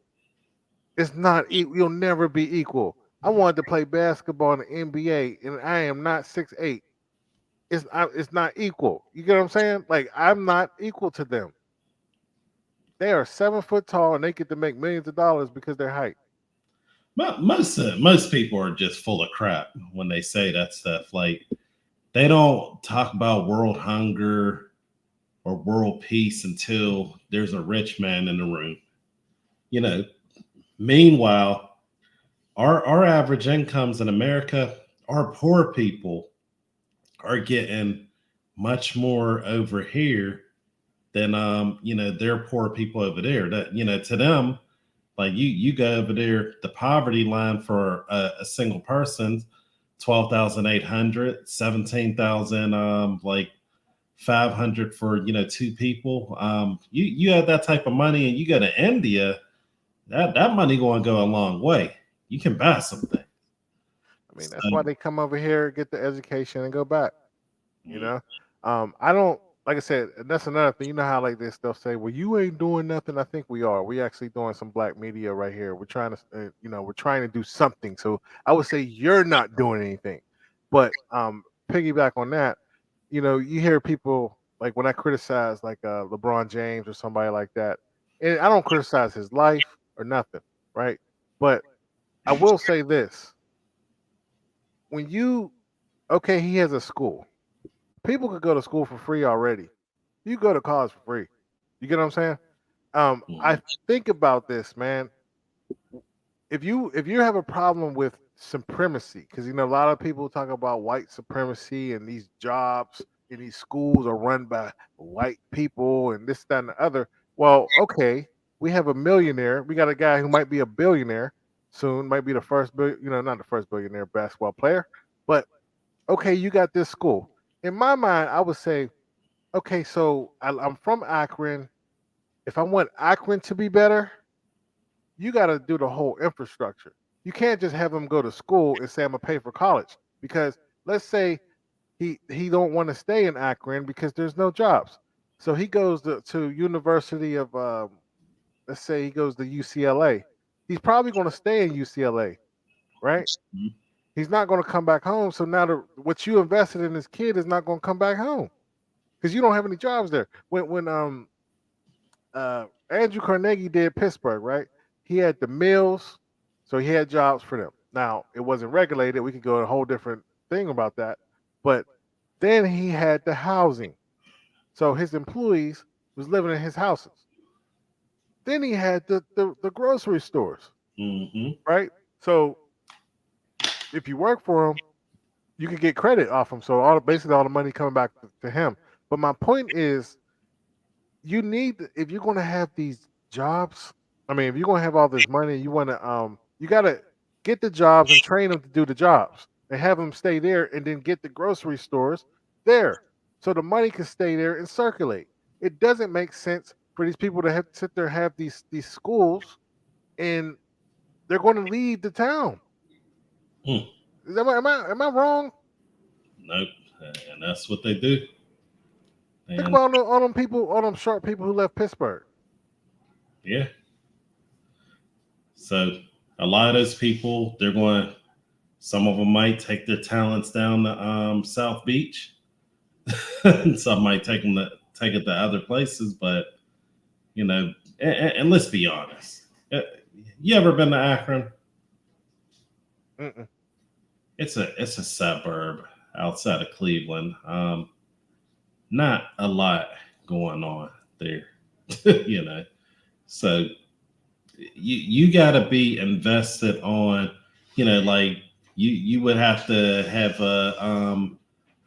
It's not. You'll never be equal. I wanted to play basketball in the NBA, and I am not 6'8". It's not equal. You get what I'm saying? Like I'm not equal to them. They are 7 foot tall and they get to make millions of dollars because their height. Most people are just full of crap when they say that stuff. Like they don't talk about world hunger or world peace until there's a rich man in the room. You know, meanwhile, our average incomes in America, our poor people are getting much more over here than you know, their poor people over there. That, you know, to them, like you go over there, the poverty line for a single person, 12,800, 17,000, like 500 for, you know, two people. You have that type of money and you go to India, that money going to go a long way. You can buy something. I mean, that's why they come over here, get the education, and go back. You know, I don't like I said. And that's another thing. You know how like they'll say, "Well, you ain't doing nothing." I think we are. We actually doing some black media right here. We're trying to, you know, we're trying to do something. So I would say you're not doing anything. But piggyback on that, you know, you hear people like when I criticize like LeBron James or somebody like that, and I don't criticize his life or nothing, right? But I will say this: when you okay, he has a school. People could go to school for free already. You go to college for free. You get what I'm saying? I think about this, man. If you have a problem with supremacy, because a lot of people talk about white supremacy and these jobs in these schools are run by white people and this, that, and the other. Well, okay, we have a millionaire. We got a guy who might be a billionaire soon, might be the first, not the first billionaire basketball player, but okay, you got this school. In my mind, I would say, okay, so I'm from Akron. If I want Akron to be better, you got to do the whole infrastructure. You can't just have them go to school and say I'm gonna pay for college, because let's say he don't want to stay in Akron because there's no jobs. So he goes to University of let's say he goes to UCLA. He's probably going to stay in UCLA, right? Mhm. He's not going to come back home. So now what you invested in this kid is not going to come back home because you don't have any jobs there. When Andrew Carnegie did Pittsburgh, right? He had the mills, so he had jobs for them. Now it wasn't regulated. We could go a whole different thing about that, but then he had the housing, so his employees was living in his houses. Then he had the grocery stores, Mm-hmm. right? So if you work for him, you could get credit off him. So basically all the money coming back to him. But my point is, if you're going to have these jobs, I mean, if you're going to have all this money, you got to get the jobs and train them to do the jobs and have them stay there, and then get the grocery stores there so the money can stay there and circulate. It doesn't make sense for these people to have to sit there and have these schools, and they're going to leave the town. Hmm. Am I wrong? Nope. And that's what they do. Think And about all them people, all them sharp people who left Pittsburgh. yeah. So a lot of those people, some of them might take their talents down to South Beach. And some might take it to other places, but and let's be honest. You ever been to Akron? Mm-mm. It's a suburb outside of Cleveland. Not a lot going on there, So you got to be invested on, like you would have to have a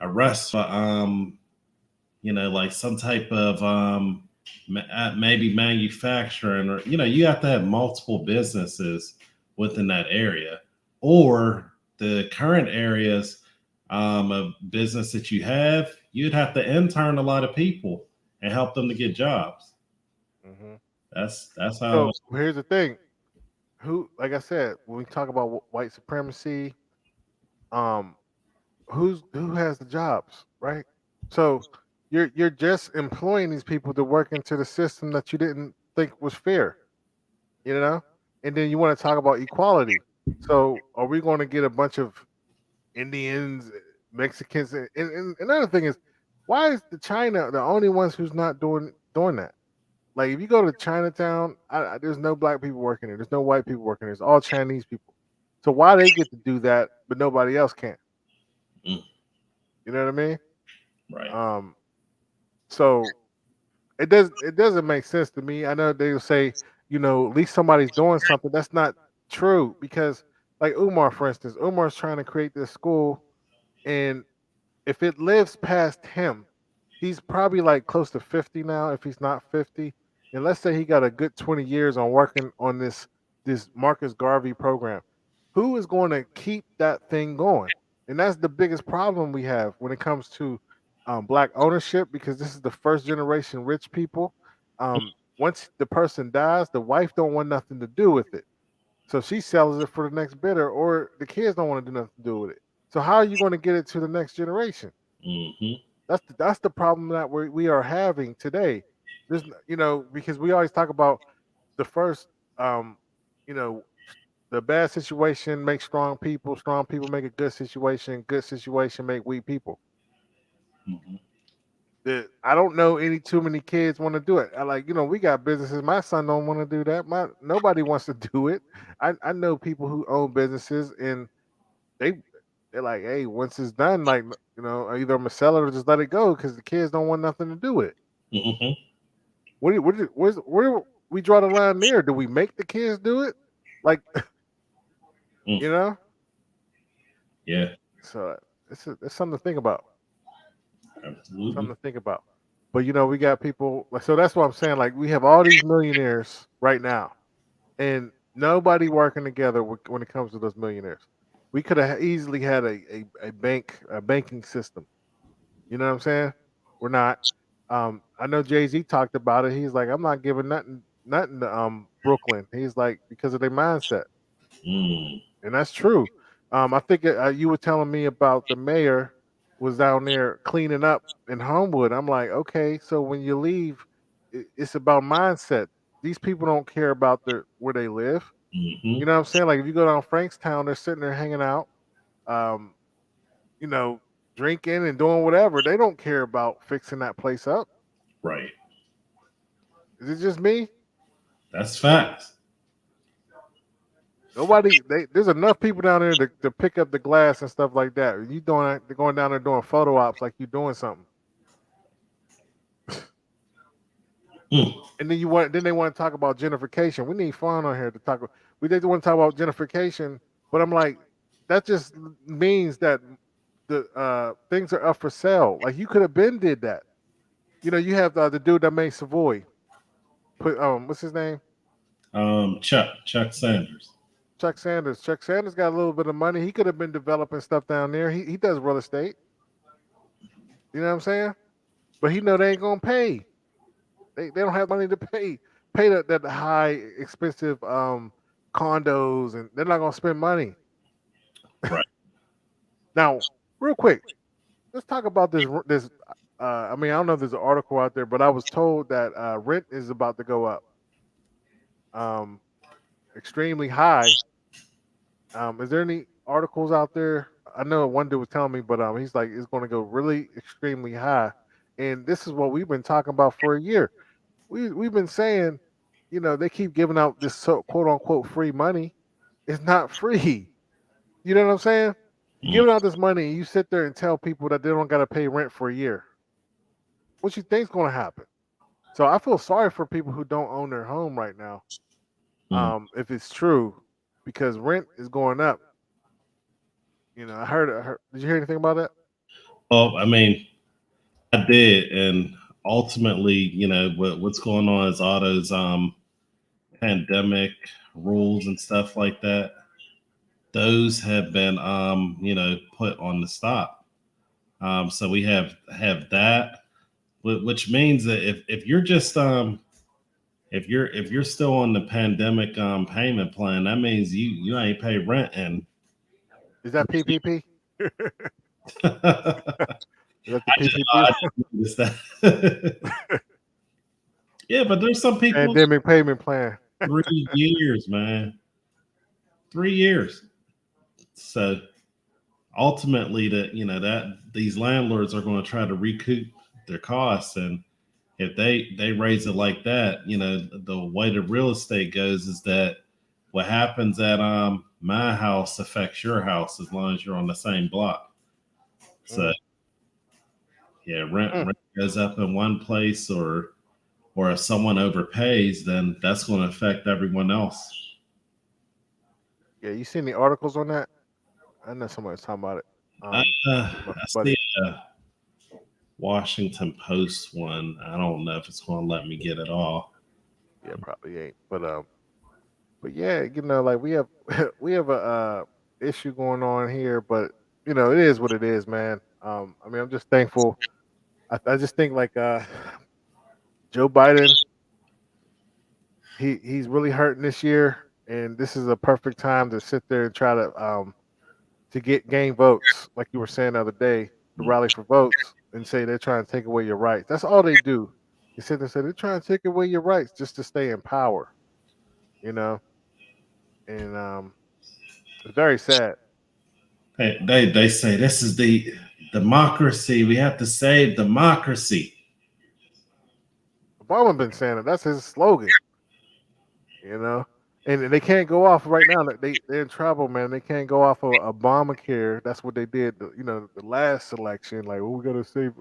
restaurant, like some type of maybe manufacturing, or you have to have multiple businesses within that area, or the current areas of business that you have, you'd have to intern a lot of people and help them to get jobs. Mm-hmm. That's how. So here's the thing: like I said, when we talk about white supremacy, um, who has the jobs, right? So you're just employing these people to work into the system that you didn't think was fair, you know. And then you want to talk about equality. So are we going to get a bunch of Indians, Mexicans, and another thing is, why is the China the only ones who's not doing that? Like if you go to Chinatown, there's no black people working there. There's no white people working there. It's all Chinese people. So why they get to do that, but nobody else can? Mm, You know what I mean? right. So it doesn't make sense to me. I know they'll say, at least somebody's doing something. That's not true, because like Umar, for instance, Umar's trying to create this school, and if it lives past him, he's probably like close to 50 now, if he's not 50. And let's say he got a good 20 years on working on this Marcus Garvey program. Who is going to keep that thing going? And that's the biggest problem we have when it comes to black ownership, because this is the first generation rich people. Once the person dies, the wife don't want nothing to do with it. So she sells it for the next bidder, or the kids don't want to do nothing to do with it. So how are you going to get it to the next generation? Mm-hmm. That's the problem that we are having today. There's because we always talk about the first, you know, the bad situation makes strong people make a good situation make weak people. Mm-hmm. I don't know any too many kids want to do it. We got businesses. My son don't want to do that. Nobody wants to do it. I know people who own businesses, and they they're like, hey, once it's done, like either I'm gonna sell it or just let it go because the kids don't want nothing to do with it. Mm-hmm. Where we draw the line there? Do we make the kids do it? Like, Mm. you know? Yeah, So it's something to think about. absolutely. Something to think about. But we got people. So that's what I'm saying. Like we have all these millionaires right now, and nobody working together when it comes to those millionaires. We could have easily had a banking system. You know what I'm saying? We're not. I know Jay-Z talked about it. He's like, I'm not giving nothing to Brooklyn. He's like, because of their mindset, Mm, and that's true. I think you were telling me about the mayor was down there cleaning up in Homewood. I'm like, okay, so when you leave, it's about mindset. These people don't care about where they live. You hmm. know what I'm saying? Like if you go down Frankstown, they're sitting there hanging out, um, you know, drinking and doing whatever. They don't care about fixing that place up. Right. Is it just me? That's facts. Nobody. There's enough people down there to pick up the glass and stuff like that. You they're going down there doing photo ops like you doing something, Mm, and then they want to talk about gentrification. We need fun on here to talk. We did want to talk about gentrification, but I'm like, that just means that the things are up for sale. Like you could have been did that. You have the dude that made Savoy. Put what's his name? Chuck Sanders. Chuck Sanders. Chuck Sanders got a little bit of money. He could have been developing stuff down there. He does real estate. You know what I'm saying? But he know they ain't gonna pay. They don't have money to pay that high expensive condos, and they're not gonna spend money. Right. Now, real quick, let's talk about this. I mean, I don't know if there's an article out there, but I was told that rent is about to go up, um, extremely high. Is there any articles out there? I know one dude was telling me, but he's like, it's going to go really extremely high, and this is what we've been talking about for a year. We've been saying, they keep giving out this quote unquote free money. It's not free. You know what I'm saying? You're Mm, giving out this money, and you sit there and tell people that they don't got to pay rent for a year. What you think's going to happen? So I feel sorry for people who don't own their home right now. mm. If it's true, because rent is going up. I heard. Did you hear anything about that? Well, I mean, I did, and ultimately, what's going on is all those pandemic rules and stuff like that. Those have been put on the stop. So we have that, which means that if you're just if you're still on the pandemic payment plan, that means you ain't pay rent and Is that PPP? Is I that the just, PPP? I just noticed that. Yeah, but there's some people Pandemic payment plan. 3 years, man. 3 years. So ultimately that these landlords are going to try to recoup their costs, and if they raise it like that, the way the real estate goes is that what happens at my house affects your house as long as you're on the same block. So Mm, yeah, rent mm. rent goes up in one place, or if someone overpays, then that's going to affect everyone else. Yeah, you seen the articles on that? I know somebody's talking about it. uh, My I see buddy. a Washington Post one. I don't know if it's going to let me get it all. Yeah, probably ain't. But yeah, like we have we have a issue going on here, but it is what it is, man. I mean, I'm just thankful. I just think like Joe Biden, he's really hurting this year, and this is a perfect time to sit there and try to gain votes, like you were saying the other day, to rally for votes and say they're trying to take away your rights. That's all they do. They sit there and say they're trying to take away your rights just to stay in power, you know, and it's very sad. They say this is the democracy. We have to save democracy. Obama been saying it. That's his slogan, you know. And they can't go off right now. Like, they're in trouble, man. They can't go off of Obamacare. That's what they did. The last election. Like, well, we got to save,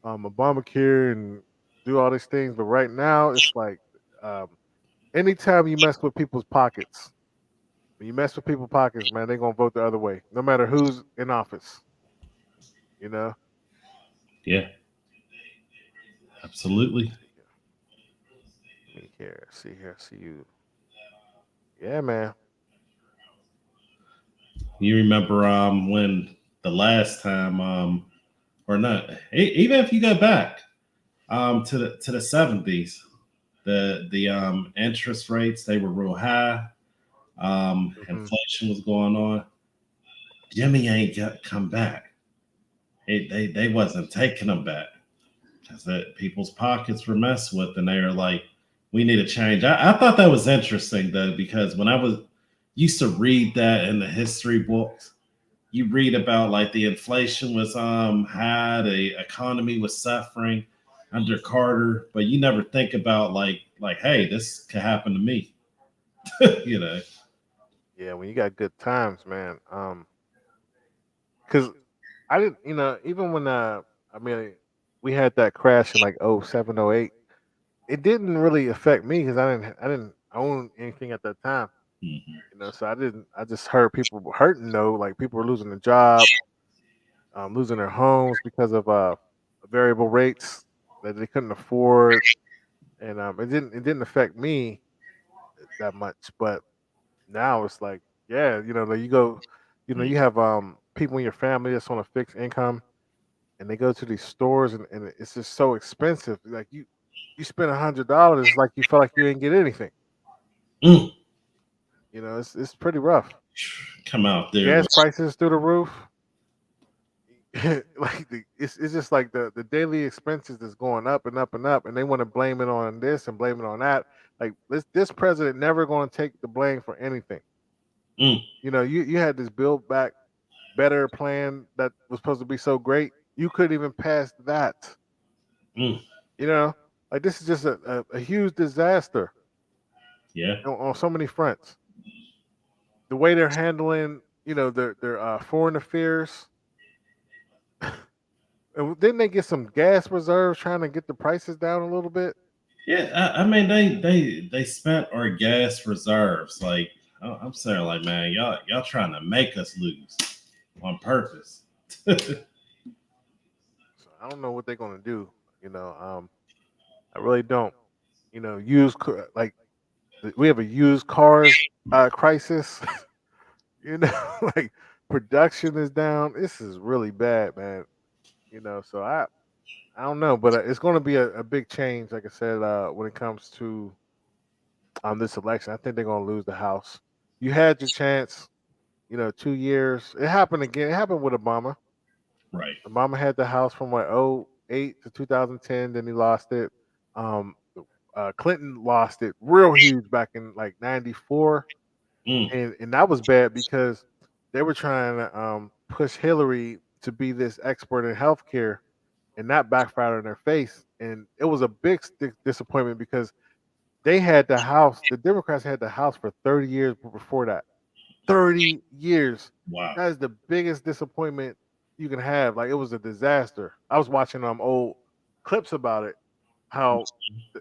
Obamacare and do all these things. But right now, it's like, um, anytime you mess with people's pockets, When you mess with people's pockets, man, they're gonna vote the other way, no matter who's in office. You know. Yeah, absolutely. Let me here. See here. See you. Yeah, man. You remember when the last time or not, even if you go back to the 70s, the interest rates, they were real high. Hmm. Inflation was going on. Jimmy ain't come back. They wasn't taking them back because people's pockets were messed with, and they were like, "We need a change." I thought that was interesting though, because when I was used to read that in the history books, you read about like the inflation was high, the economy was suffering under Carter, but you never think about like hey, this could happen to me. you know. Yeah, when you got good times, man. Because I didn't, even when I mean, we had that crash in like '07, '08. It didn't really affect me because I didn't own anything at that time. Mhm. So I didn't. I just heard people were hurting though, like people were losing their job, losing their homes because of variable rates that they couldn't afford, and it didn't affect me that much. But now it's like, yeah, like you go, you have people in your family that's on a fixed income, and they go to these stores, and it's just so expensive. Like you spend $100, like you feel like you ain't get anything. Mm. It's pretty rough. Come out there Gas with prices through the roof. Like it's just like the daily expenses is going up and up and up, and they want to blame it on this and blame it on that. Like this president never going to take the blame for anything. mm, You had this build back better plan that was supposed to be so great. You couldn't even pass that. mm. You know, like this is just a huge disaster Yeah. on so many fronts. The way they're handling, their foreign affairs. And didn't they get some gas reserves trying to get the prices down a little bit? Yeah, I mean they spent our gas reserves. Like I'm saying, like man, y'all trying to make us lose on purpose. So I don't know what they're gonna do. I really don't. Use like we have a used cars crisis. Like production is down. This is really bad, man. So I don't know, but it's going to be a big change. Like I said, when it comes to this election, I think they're going to lose the House. You had your chance. 2 years. It happened again. It happened with Obama. Right. Obama had the House from what '08 to 2010. Then he lost it. Um, Clinton lost it real huge back in like '94, Mm, and that was bad because they were trying to push Hillary to be this expert in healthcare, and that backfired in their face. And it was a big disappointment because they had the House. The Democrats had the House for 30 years before that. 30 years. wow. That is the biggest disappointment you can have. Like it was a disaster. I was watching old clips about it. How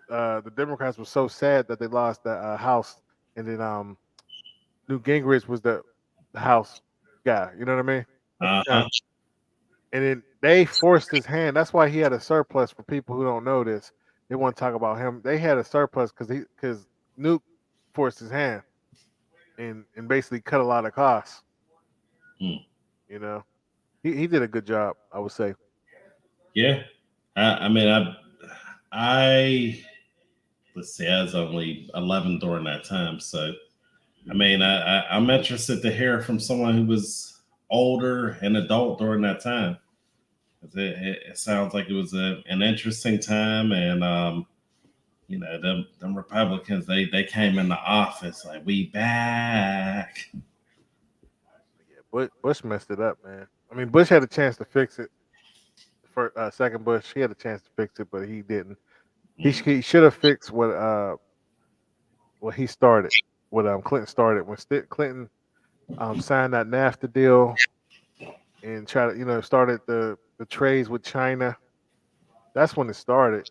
the Democrats were so sad that they lost the House, and then Newt Gingrich was the House guy. You know what I mean? At the Uh-huh. time. And then they forced his hand. That's why he had a surplus. For people who don't know this, they want to talk about him. They had a surplus because Newt forced his hand and basically cut a lot of costs. Mm, You know, he did a good job, I would say. yeah. I mean I let's see, I was only 11 during that time, so I mean I'm interested to hear from someone who was older and adult during that time. It sounds like it was an interesting time, and them Republicans they came into office like we back. Yeah, Bush messed it up, man. I mean, Bush had a chance to fix it. For second Bush, he had a chance to fix it, but he didn't. Mm, He should have fixed what he started, what Clinton started when Clinton signed that NAFTA deal and tried to started the trades with China. That's when it started,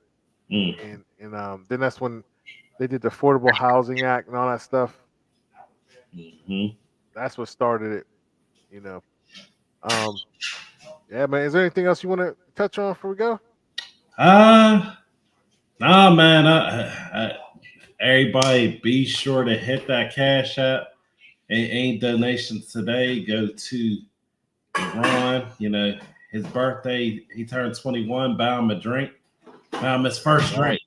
mm, and then that's when they did the Affordable Housing Act and all that stuff. Mhm. That's what started it. You know. Yeah, man. Is there anything else you want to touch on before we go? Nah, man. Everybody, be sure to hit that Cash App. Any donations today go to Ron. You know, his birthday. He turned 21. Buy him a drink. Buy him his first Right.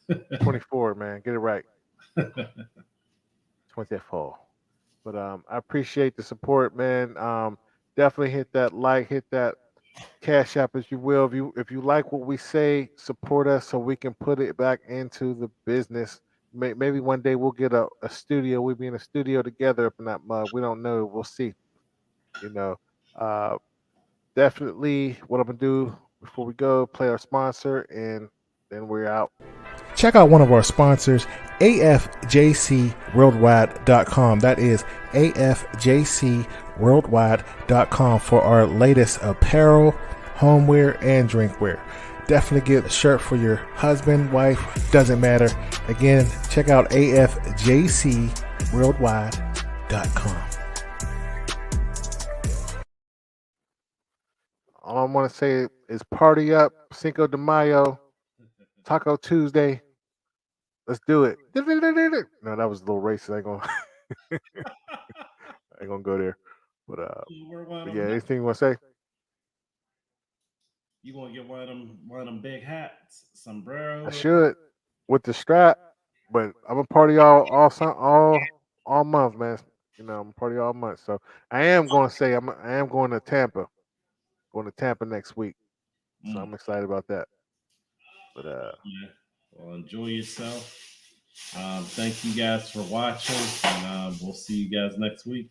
drink. 24, man. Get it right. 24. But I appreciate the support, man. Definitely hit that like, hit that Cash App as you will. If you like what we say, support us so we can put it back into the business. Maybe one day we'll get a studio. We'll be in a studio together up in that mug. We don't know. We'll see. You know. Uh, Definitely what I'm gonna do before we go, play our sponsor, and then we're out. Check out one of our sponsors, afjcworldwide.com. That is afjcworldwide.com for our latest apparel, homeware, and drinkware. Definitely get a shirt for your husband, wife, doesn't matter. Again, check out afjcworldwide.com. All I want to say is party up, Cinco de Mayo, Taco Tuesday. Let's do it. No, that was a little racist. I ain't gonna go there. But yeah, anything you want to say? You gonna get one of them big hats, sombrero? I should with the strap, but I'm gonna party all month, man. You know, I'm gonna party all month. So I am gonna say I am going to Tampa. Going to Tampa next week. So I'm excited about that. But Yeah. Well, enjoy yourself. Thank you guys for watching, and we'll see you guys next week.